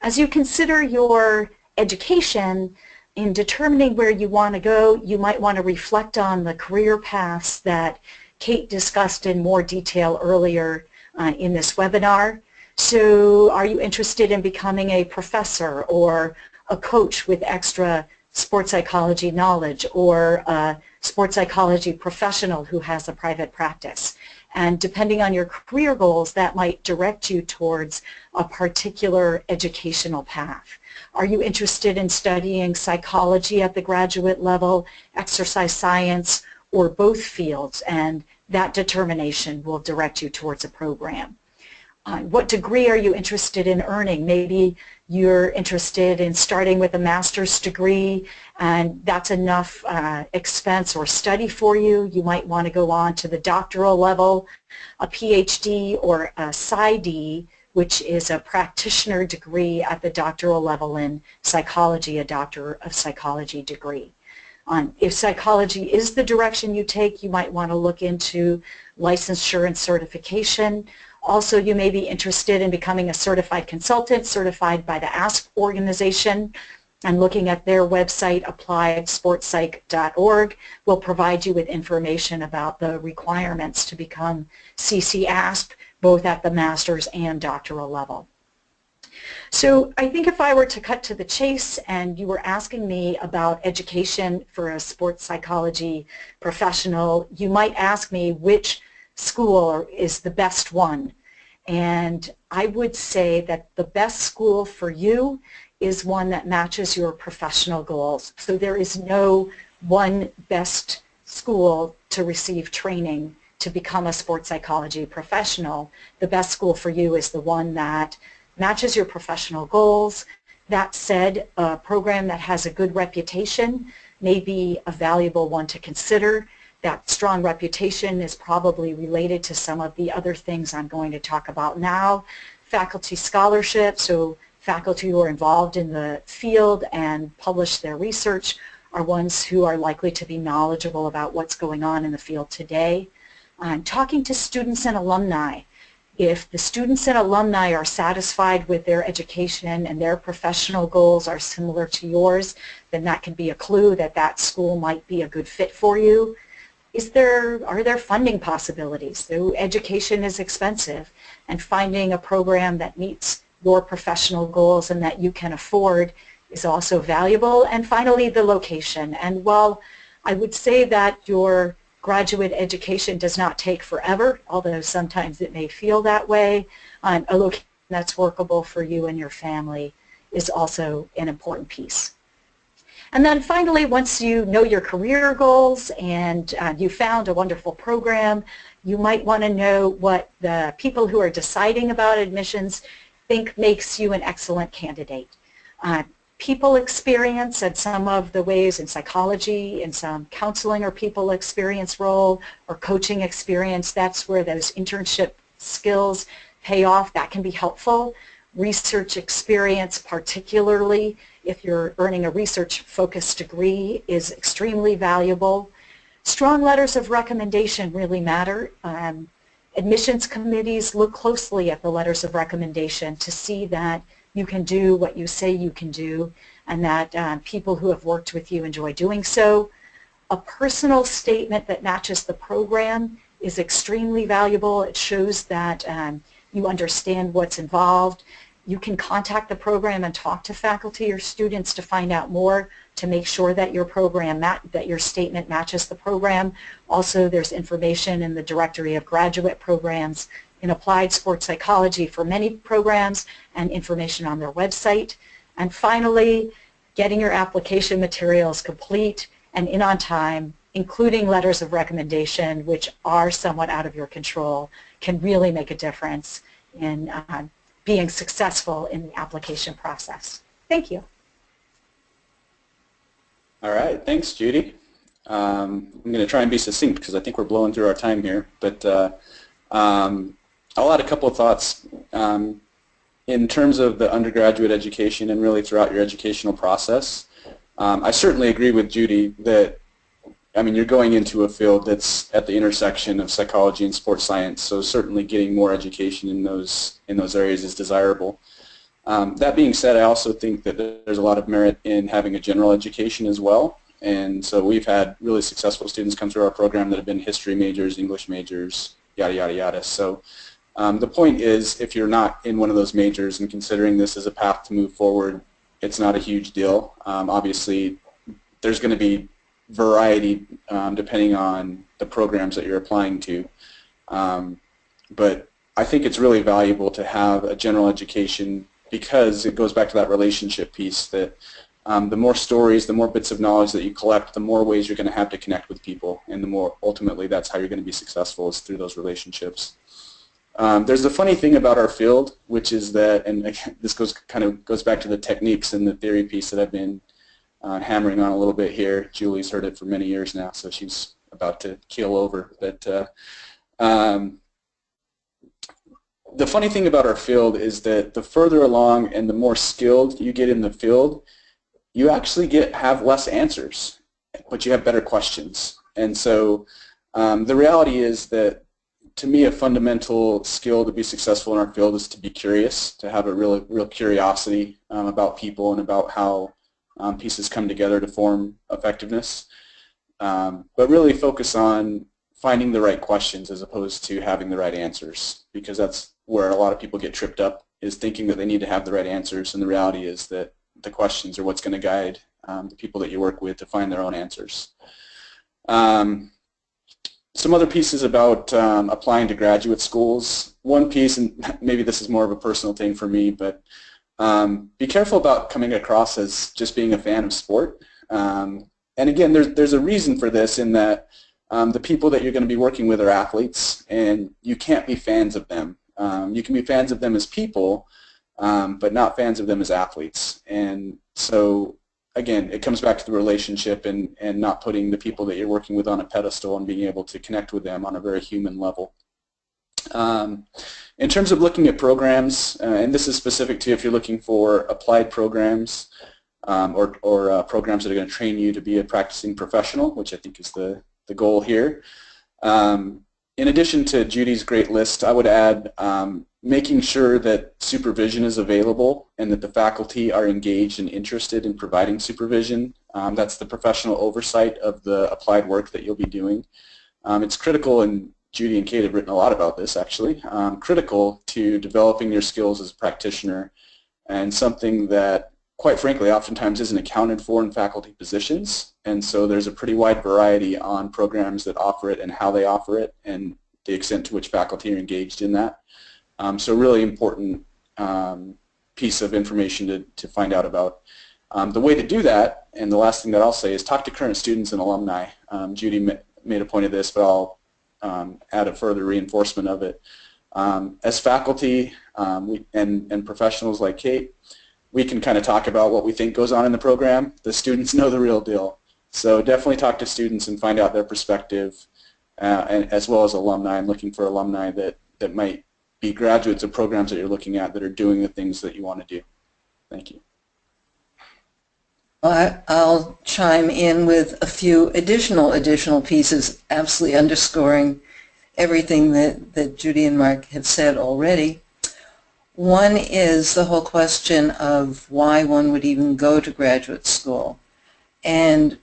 As you consider your education, in determining where you want to go, you might want to reflect on the career paths that Kate discussed in more detail earlier in this webinar. So are you interested in becoming a professor or a coach with extra sports psychology knowledge, or a sports psychology professional who has a private practice? And depending on your career goals, that might direct you towards a particular educational path. Are you interested in studying psychology at the graduate level, exercise science, or both fields? And that determination will direct you towards a program. What degree are you interested in earning? Maybe you're interested in starting with a master's degree and that's enough expense or study for you. You might want to go on to the doctoral level, a PhD or a PsyD, which is a practitioner degree at the doctoral level in psychology, a Doctor of Psychology degree. If psychology is the direction you take, you might want to look into licensure and certification. Also, you may be interested in becoming a certified consultant, certified by the ASP organization, and looking at their website, appliedsportspsych.org, will provide you with information about the requirements to become CC-ASP, both at the master's and doctoral level. So I think if I were to cut to the chase and you were asking me about education for a sports psychology professional, you might ask me which school is the best one. And I would say that the best school for you is one that matches your professional goals. So there is no one best school to receive training to become a sports psychology professional. The best school for you is the one that matches your professional goals. That said, a program that has a good reputation may be a valuable one to consider. That strong reputation is probably related to some of the other things I'm going to talk about now. Faculty scholarship, so faculty who are involved in the field and publish their research are ones who are likely to be knowledgeable about what's going on in the field today. Talking to students and alumni. If the students and alumni are satisfied with their education and their professional goals are similar to yours, then that can be a clue that that school might be a good fit for you. Are there funding possibilities? So education is expensive, and finding a program that meets your professional goals and that you can afford is also valuable. And finally, the location. And while I would say that your graduate education does not take forever, although sometimes it may feel that way, a location that's workable for you and your family is also an important piece. And then finally, once you know your career goals and you found a wonderful program, you might want to know what the people who are deciding about admissions think makes you an excellent candidate. People experience and some of the ways in psychology, in some counseling or people experience role or coaching experience, that's where those internship skills pay off. That can be helpful. Research experience, particularly if you're earning a research-focused degree, is extremely valuable. Strong letters of recommendation really matter. Admissions committees look closely at the letters of recommendation to see that you can do what you say you can do and that people who have worked with you enjoy doing so. A personal statement that matches the program is extremely valuable. It shows that you understand what's involved. You can contact the program and talk to faculty or students to find out more to make sure that your program, that your statement matches the program. Also, there's information in the Directory of Graduate Programs in Applied Sports Psychology for many programs and information on their website. And finally, getting your application materials complete and in on time, including letters of recommendation, which are somewhat out of your control, can really make a difference in being successful in the application process. Thank you. All right, thanks, Judy. I'm going to try and be succinct because I think we're blowing through our time here, but I'll add a couple of thoughts in terms of the undergraduate education and really throughout your educational process. I certainly agree with Judy that, I mean, you're going into a field that's at the intersection of psychology and sports science, so certainly getting more education in those areas is desirable. That being said, I also think that there's a lot of merit in having a general education as well, and so we've had really successful students come through our program that have been history majors, English majors, yada, yada, yada. So the point is, if you're not in one of those majors and considering this as a path to move forward, it's not a huge deal. Obviously, there's going to be variety depending on the programs that you're applying to. But I think it's really valuable to have a general education because it goes back to that relationship piece that the more stories, the more bits of knowledge that you collect, the more ways you're going to have to connect with people, and the more ultimately that's how you're going to be successful is through those relationships. There's a funny thing about our field, which is that, and this kind of goes back to the techniques and the theory piece that I've been hammering on a little bit here. Julie's heard it for many years now, so she's about to keel over. But the funny thing about our field is that the further along and the more skilled you get in the field, you actually have less answers, but you have better questions. And so the reality is that, to me, a fundamental skill to be successful in our field is to be curious, to have a real curiosity about people and about how pieces come together to form effectiveness, but really focus on finding the right questions as opposed to having the right answers, because that's where a lot of people get tripped up is thinking that they need to have the right answers, and the reality is that the questions are what's going to guide the people that you work with to find their own answers. Some other pieces about applying to graduate schools. One piece, and maybe this is more of a personal thing for me, but be careful about coming across as just being a fan of sport. And again, there's a reason for this, in that the people that you're going to be working with are athletes, and you can't be fans of them. You can be fans of them as people, but not fans of them as athletes. And so, again, it comes back to the relationship and not putting the people that you're working with on a pedestal and being able to connect with them on a very human level. In terms of looking at programs, and this is specific to if you're looking for applied programs or programs that are going to train you to be a practicing professional, which I think is the goal here. In addition to Judy's great list, I would add making sure that supervision is available and that the faculty are engaged and interested in providing supervision. That's the professional oversight of the applied work that you'll be doing. It's critical, and Judy and Kate have written a lot about this actually, critical to developing your skills as a practitioner, and something that quite frankly oftentimes isn't accounted for in faculty positions. And so there's a pretty wide variety on programs that offer it and how they offer it and the extent to which faculty are engaged in that. So really important piece of information to find out about. The way to do that, and the last thing that I'll say, is talk to current students and alumni. Judy made a point of this, but I'll add a further reinforcement of it. As faculty and professionals like Kate, we can kind of talk about what we think goes on in the program. The students know the real deal. So definitely talk to students and find out their perspective, and as well as alumni, and looking for alumni that might be graduates of programs that you're looking at that are doing the things that you want to do. Thank you. I'll chime in with a few additional pieces, absolutely underscoring everything that Judy and Mark have said already. One is the whole question of why one would even go to graduate school. And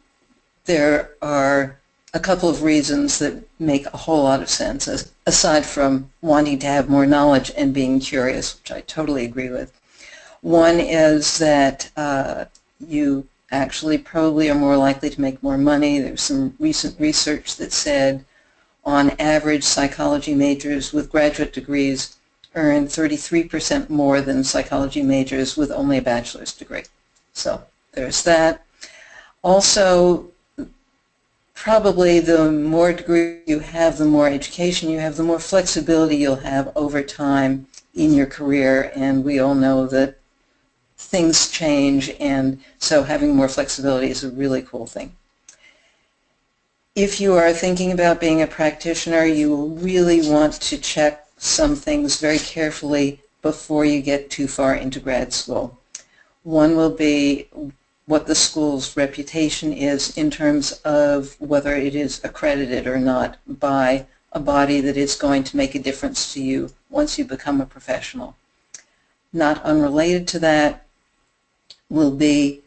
there are a couple of reasons that make a whole lot of sense, aside from wanting to have more knowledge and being curious, which I totally agree with. One is that you actually probably are more likely to make more money. There's some recent research that said on average psychology majors with graduate degrees earn 33% more than psychology majors with only a bachelor's degree. So there's that. Also, probably the more degree you have, the more education you have, the more flexibility you'll have over time in your career, and we all know that things change, and so having more flexibility is a really cool thing. If you are thinking about being a practitioner, you will really want to check some things very carefully before you get too far into grad school. One will be what the school's reputation is in terms of whether it is accredited or not by a body that is going to make a difference to you once you become a professional. Not unrelated to that will be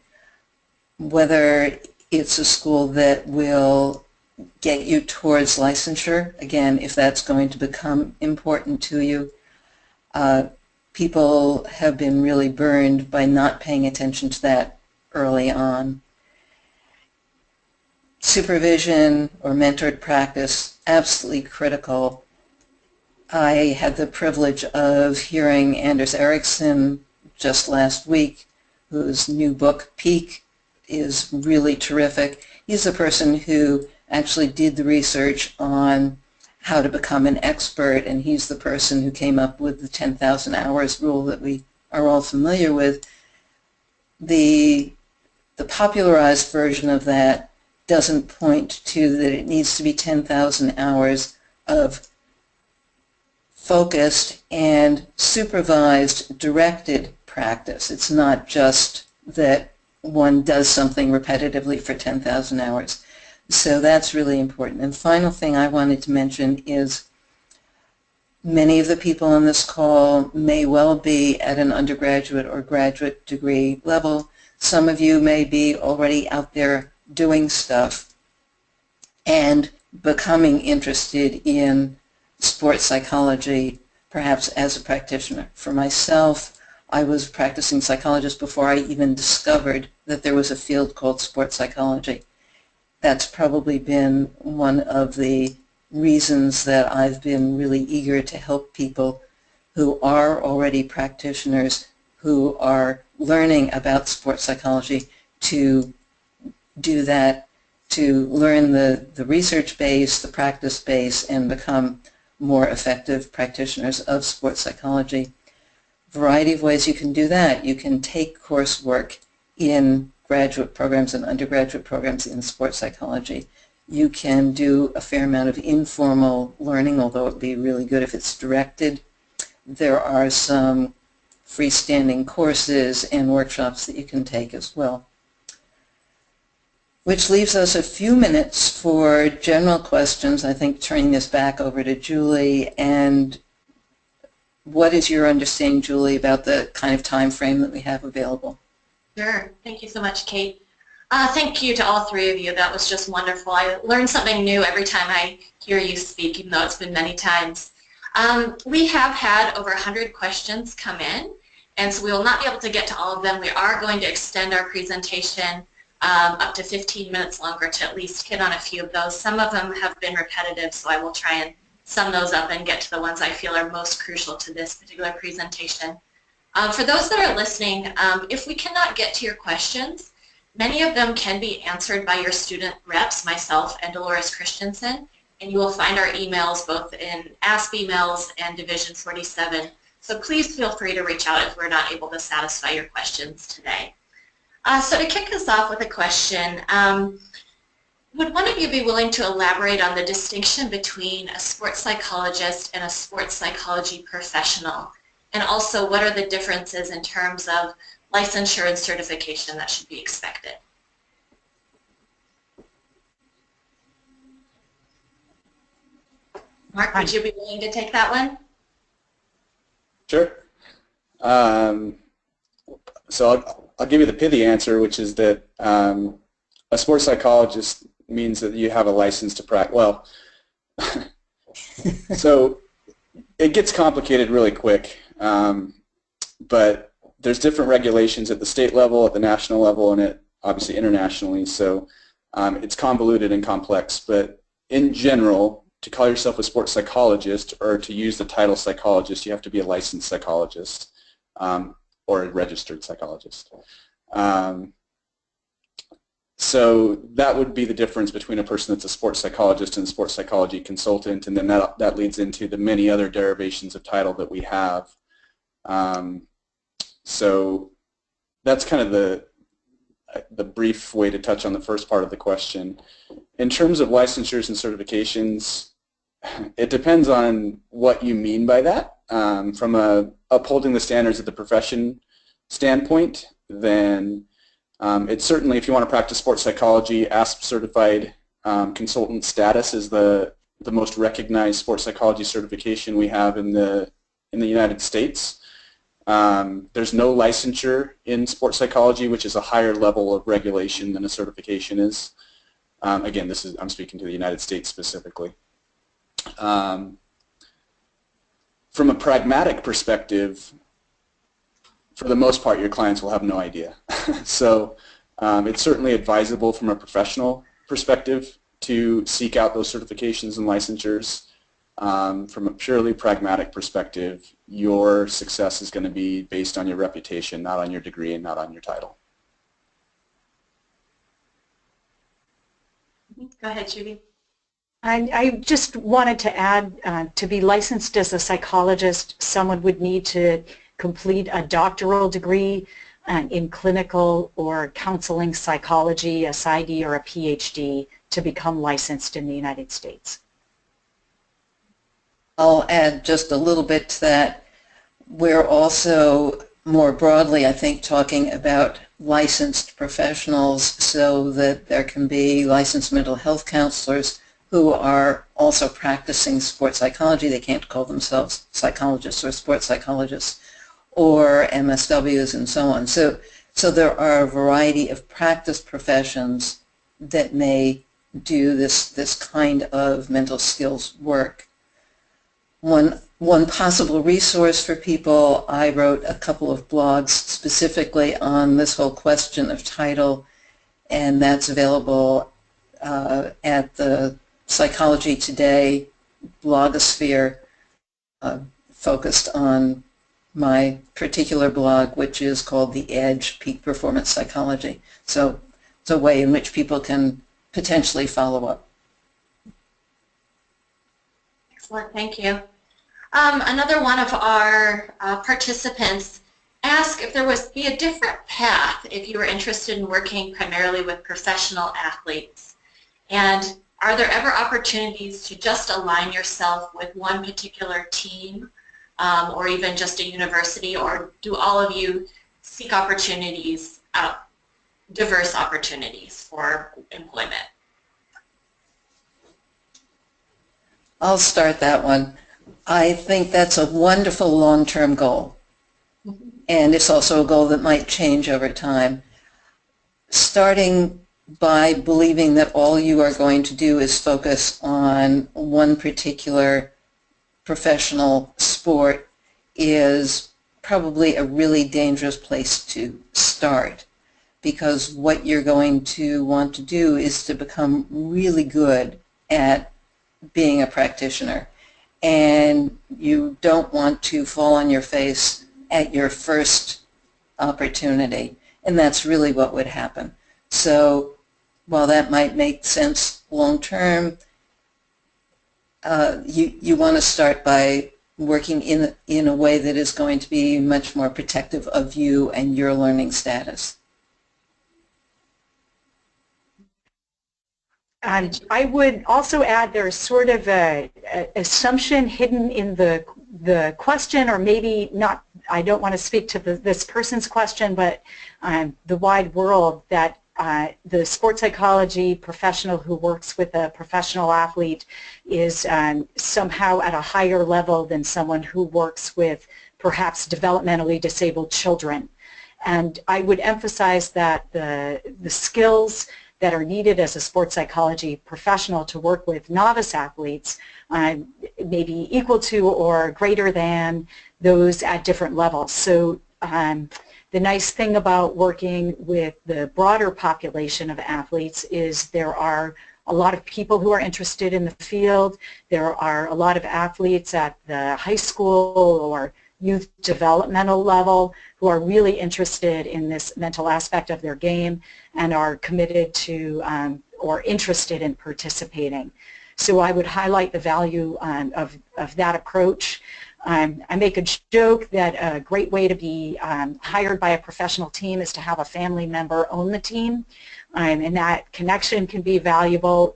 whether it's a school that will get you towards licensure. Again, if that's going to become important to you. People have been really burned by not paying attention to that early on. Supervision or mentored practice, absolutely critical. I had the privilege of hearing Anders Ericsson just last week, whose new book, Peak, is really terrific. He's a person who actually did the research on how to become an expert, and he's the person who came up with the 10,000 hours rule that we are all familiar with. The popularized version of that doesn't point to that it needs to be 10,000 hours of focused and supervised, directed practice. It's not just that one does something repetitively for 10,000 hours. So that's really important. And the final thing I wanted to mention is many of the people on this call may well be at an undergraduate or graduate degree level. Some of you may be already out there doing stuff and becoming interested in sports psychology, perhaps as a practitioner. For myself, I was a practicing psychologist before I even discovered that there was a field called sports psychology. That's probably been one of the reasons that I've been really eager to help people who are already practitioners, who are learning about sports psychology, to do that, to learn the research base, the practice base, and become more effective practitioners of sports psychology. Variety of ways you can do that. You can take coursework in graduate programs and undergraduate programs in sports psychology. You can do a fair amount of informal learning, although it would be really good if it's directed. There are some freestanding courses and workshops that you can take as well. Which leaves us a few minutes for general questions. I think turning this back over to Julie. And what is your understanding, Julie, about the kind of time frame that we have available? Sure. Thank you so much, Kate. Thank you to all three of you. That was just wonderful. I learn something new every time I hear you speak, even though it's been many times. We have had over 100 questions come in, and so we will not be able to get to all of them. We are going to extend our presentation up to 15 minutes longer to at least hit on a few of those. Some of them have been repetitive, so I will try and sum those up and get to the ones I feel are most crucial to this particular presentation. For those that are listening, if we cannot get to your questions, many of them can be answered by your student reps, myself and Dolores Christensen, and you will find our emails both in ASP emails and Div47. So please feel free to reach out if we're not able to satisfy your questions today. So to kick us off with a question, would one of you be willing to elaborate on the distinction between a sports psychologist and a sports psychology professional? And also, what are the differences in terms of licensure and certification that should be expected? Mark, would you be willing to take that one? Sure. So I'll give you the pithy answer, which is that a sports psychologist means that you have a license to practice. Well, so it gets complicated really quick, but there's different regulations at the state level, at the national level, and obviously internationally. So it's convoluted and complex, but in general, to call yourself a sports psychologist or to use the title psychologist, you have to be a licensed psychologist or a registered psychologist. So that would be the difference between a person that's a sports psychologist and a sports psychology consultant, and then that leads into the many other derivations of title that we have. So that's kind of the brief way to touch on the first part of the question. In terms of licensures and certifications, it depends on what you mean by that. From upholding the standards of the profession standpoint, then it's certainly, if you want to practice sports psychology, ASP certified consultant status is the most recognized sports psychology certification we have in the United States. There's no licensure in sports psychology, which is a higher level of regulation than a certification is. Again, I'm speaking to the United States specifically. From a pragmatic perspective, for the most part, your clients will have no idea. So it's certainly advisable from a professional perspective to seek out those certifications and licensures. From a purely pragmatic perspective, your success is going to be based on your reputation, not on your degree and not on your title. Go ahead, Judy. I just wanted to add, to be licensed as a psychologist, someone would need to complete a doctoral degree in clinical or counseling psychology, a PsyD or a PhD, to become licensed in the United States. I'll add just a little bit to that. We're also more broadly, I think, talking about licensed professionals, so that there can be licensed mental health counselors who are also practicing sports psychology. They can't call themselves psychologists or sports psychologists, or MSWs and so on. So there are a variety of practice professions that may do this kind of mental skills work. One one possible resource for people, I wrote a couple of blogs specifically on this whole question of title, and that's available at the Psychology Today blogosphere, focused on my particular blog, which is called The Edge, Peak Performance Psychology. So it's a way in which people can potentially follow up. Excellent, thank you. Another one of our participants asked if there was be a different path if you were interested in working primarily with professional athletes. And are there ever opportunities to just align yourself with one particular team or even just a university, or do all of you seek opportunities, diverse opportunities for employment? I'll start that one. I think that's a wonderful long-term goal, and it's also a goal that might change over time. Starting by believing that all you are going to do is focus on one particular professional sport is probably a really dangerous place to start, because what you're going to want to do is to become really good at being a practitioner, and you don't want to fall on your face at your first opportunity, and that's really what would happen. So while that might make sense long term, you want to start by working in a way that is going to be much more protective of you and your learning status. And I would also add there's sort of a assumption hidden in the question, or maybe not. I don't want to speak to this person's question, but the wide world, that the sports psychology professional who works with a professional athlete is somehow at a higher level than someone who works with perhaps developmentally disabled children. And I would emphasize that the skills that are needed as a sports psychology professional to work with novice athletes may be equal to or greater than those at different levels. So the nice thing about working with the broader population of athletes is there are a lot of people who are interested in the field. There are a lot of athletes at the high school or youth developmental level who are really interested in this mental aspect of their game and are committed to or interested in participating. So I would highlight the value of that approach. I make a joke that a great way to be hired by a professional team is to have a family member own the team, and that connection can be valuable.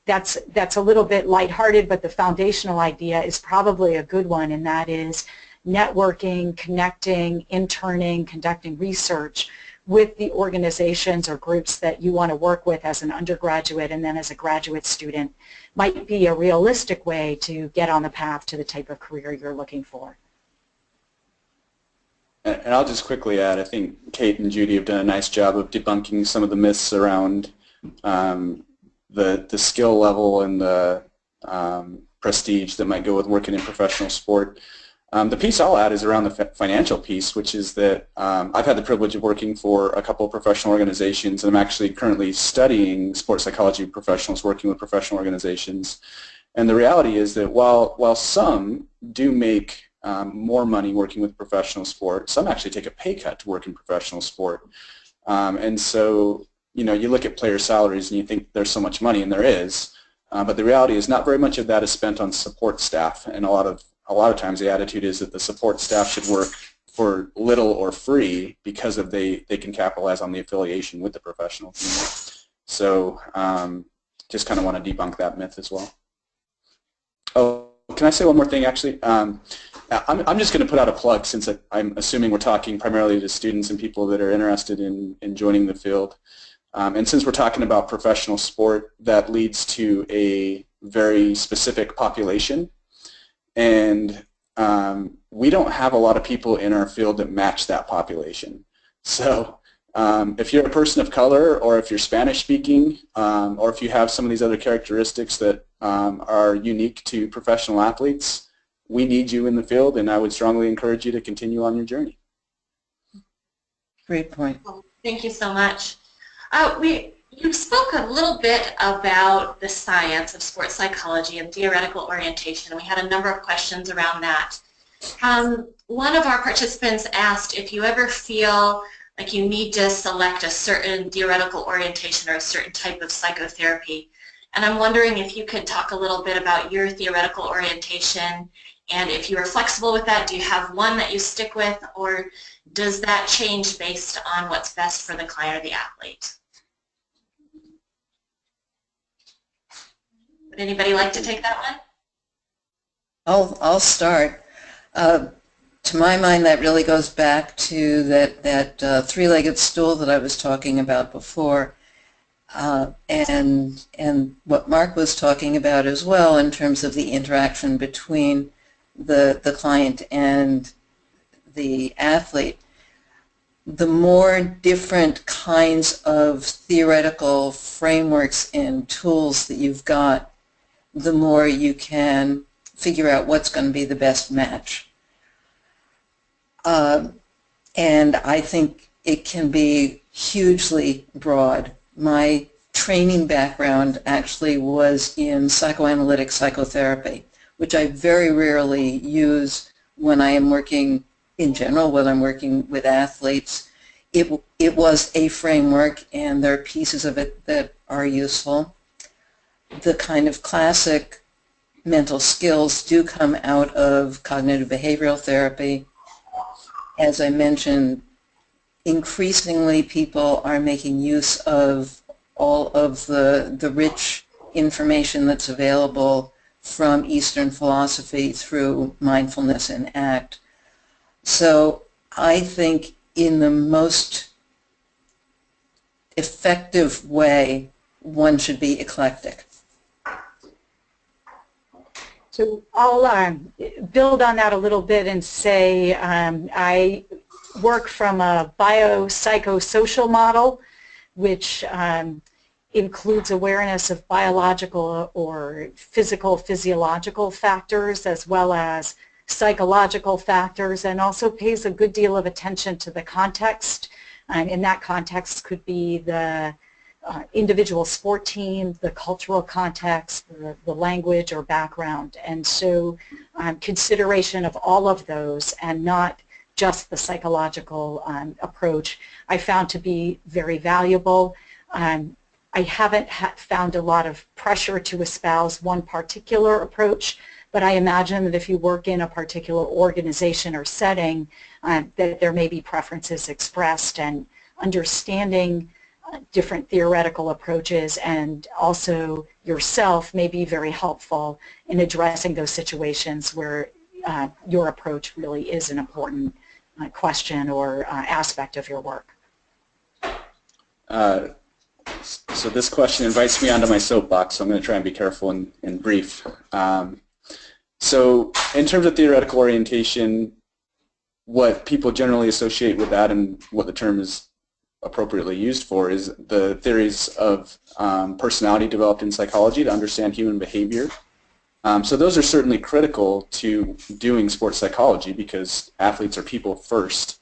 That's a little bit lighthearted, but the foundational idea is probably a good one, and that is networking, connecting, interning, conducting research with the organizations or groups that you want to work with as an undergraduate and then as a graduate student might be a realistic way to get on the path to the type of career you're looking for. And I'll just quickly add, I think Kate and Judy have done a nice job of debunking some of the myths around the skill level and the prestige that might go with working in professional sport. The piece I'll add is around the financial piece, which is that I've had the privilege of working for a couple of professional organizations, and I'm actually currently studying sports psychology professionals working with professional organizations. And the reality is that while some do make more money working with professional sport, some actually take a pay cut to work in professional sport. And so, you know, you look at player salaries and you think there's so much money, and there is, but the reality is not very much of that is spent on support staff, and a lot of times the attitude is that the support staff should work for little or free because of they can capitalize on the affiliation with the professional team. So just kind of want to debunk that myth as well. Oh, can I say one more thing actually? I'm just going to put out a plug, since I'm assuming we're talking primarily to students and people that are interested in joining the field. And since we're talking about professional sport, that leads to a very specific population. And we don't have a lot of people in our field that match that population. So if you're a person of color, or if you're Spanish speaking, or if you have some of these other characteristics that are unique to professional athletes, we need you in the field, and I would strongly encourage you to continue on your journey. Great point. Well, thank you so much. You spoke a little bit about the science of sports psychology and theoretical orientation, and we had a number of questions around that. One of our participants asked if you ever feel like you need to select a certain theoretical orientation or a certain type of psychotherapy. And I'm wondering if you could talk a little bit about your theoretical orientation, and if you are flexible with that, do you have one that you stick with, or does that change based on what's best for the client or the athlete? Would anybody like to take that one? I'll start. To my mind, that really goes back to that three-legged stool that I was talking about before, and what Mark was talking about as well in terms of the interaction between the client and the athlete. The more different kinds of theoretical frameworks and tools that you've got, the more you can figure out what's going to be the best match. And I think it can be hugely broad. My training background actually was in psychoanalytic psychotherapy, which I very rarely use when I am working in general, when I'm working with athletes. It was a framework, and there are pieces of it that are useful. The kind of classic mental skills do come out of cognitive behavioral therapy. As I mentioned, increasingly people are making use of all of the rich information that's available from Eastern philosophy through mindfulness and ACT. So I think in the most effective way, one should be eclectic. So I'll build on that a little bit and say I work from a biopsychosocial model, which includes awareness of biological or physiological factors as well as psychological factors, and also pays a good deal of attention to the context. In that context could be the individual sport team, the cultural context, the language or background. And so consideration of all of those and not just the psychological approach I found to be very valuable. I haven't found a lot of pressure to espouse one particular approach, but I imagine that if you work in a particular organization or setting, that there may be preferences expressed, and understanding different theoretical approaches and also yourself may be very helpful in addressing those situations where your approach really is an important question or aspect of your work. So this question invites me onto my soapbox, so I'm going to try and be careful and brief. So in terms of theoretical orientation, what people generally associate with that and what the term is appropriately used for is the theories of personality developed in psychology to understand human behavior. So those are certainly critical to doing sports psychology because athletes are people first.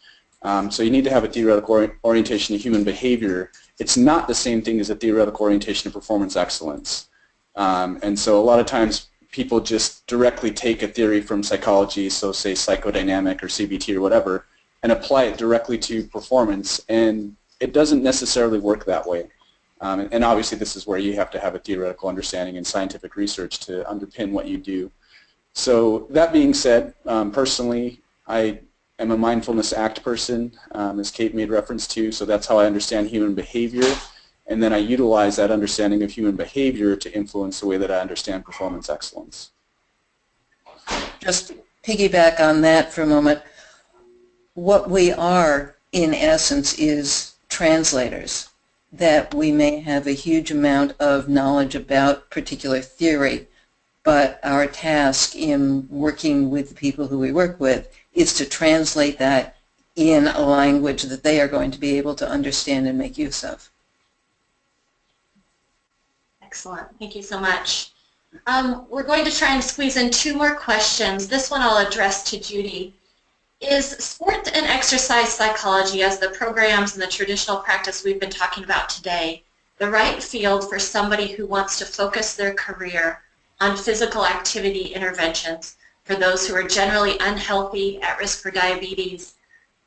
So you need to have a theoretical orientation to human behavior. It's not the same thing as a theoretical orientation to performance excellence. And so a lot of times people just directly take a theory from psychology, so say psychodynamic or CBT or whatever, and apply it directly to performance, and it doesn't necessarily work that way. And obviously this is where you have to have a theoretical understanding and scientific research to underpin what you do. So that being said, personally, I am a mindfulness ACT person, as Kate made reference to, so that's how I understand human behavior, and then I utilize that understanding of human behavior to influence the way that I understand performance excellence. Just piggyback on that for a moment. What we are, in essence, is translators, that we may have a huge amount of knowledge about particular theory, but our task in working with the people who we work with is to translate that in a language that they are going to be able to understand and make use of. Excellent. Thank you so much. We're going to try and squeeze in 2 more questions. This one I'll address to Judy. Is sport and exercise psychology, as the programs and the traditional practice we've been talking about today, the right field for somebody who wants to focus their career on physical activity interventions for those who are generally unhealthy, at risk for diabetes,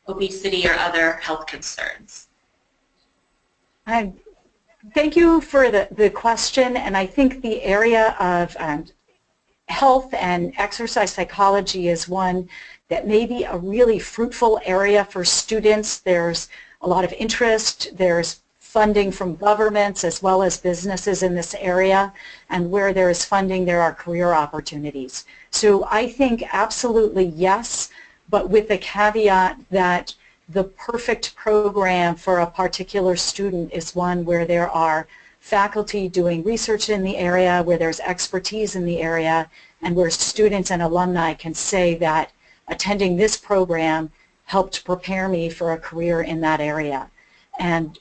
obesity, or other health concerns? Thank you for the question, and I think the area of health and exercise psychology is one that may be a really fruitful area for students. There's a lot of interest, there's funding from governments as well as businesses in this area, and where there is funding there are career opportunities. So I think absolutely yes, but with the caveat that the perfect program for a particular student is one where there are faculty doing research in the area, where there's expertise in the area, and where students and alumni can say that attending this program helped prepare me for a career in that area. And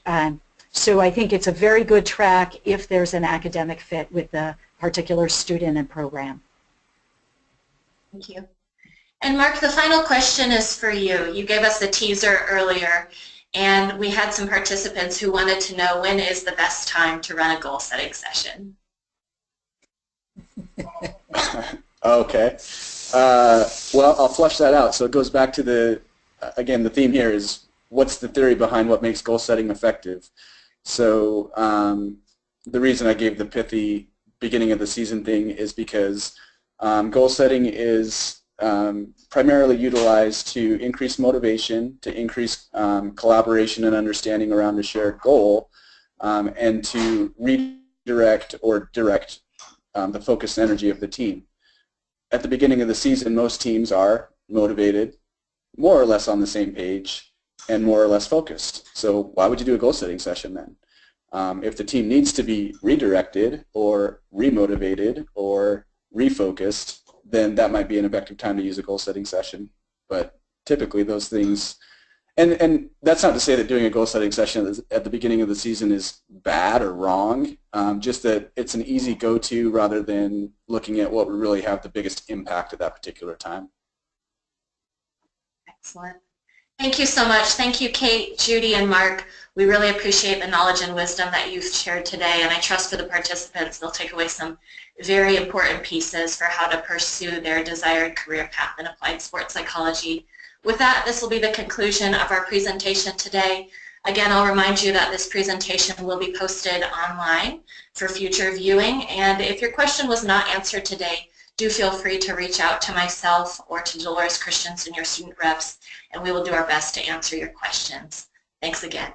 so I think it's a very good track if there's an academic fit with the particular student and program. Thank you. And Mark, the final question is for you. You gave us the teaser earlier, and we had some participants who wanted to know when is the best time to run a goal-setting session. Okay. Well, I'll flesh that out. So it goes back to again, the theme here is what's the theory behind what makes goal setting effective. So the reason I gave the pithy beginning of the season thing is because goal setting is primarily utilized to increase motivation, to increase collaboration and understanding around a shared goal, and to redirect or direct the focus and energy of the team. At the beginning of the season, most teams are motivated, more or less on the same page, and more or less focused. So why would you do a goal-setting session then? If the team needs to be redirected or remotivated or refocused, then that might be an effective time to use a goal-setting session. But typically those things, and that's not to say that doing a goal-setting session at the beginning of the season is bad or wrong, just that it's an easy go-to rather than looking at what would really have the biggest impact at that particular time. Excellent. Thank you so much. Thank you, Kate, Judy, and Mark. We really appreciate the knowledge and wisdom that you've shared today, and I trust for the participants they'll take away some very important pieces for how to pursue their desired career path in applied sports psychology. With that, this will be the conclusion of our presentation today. Again, I'll remind you that this presentation will be posted online for future viewing, and if your question was not answered today, do feel free to reach out to myself or to Dolores Christensen, your student reps, and we will do our best to answer your questions. Thanks again.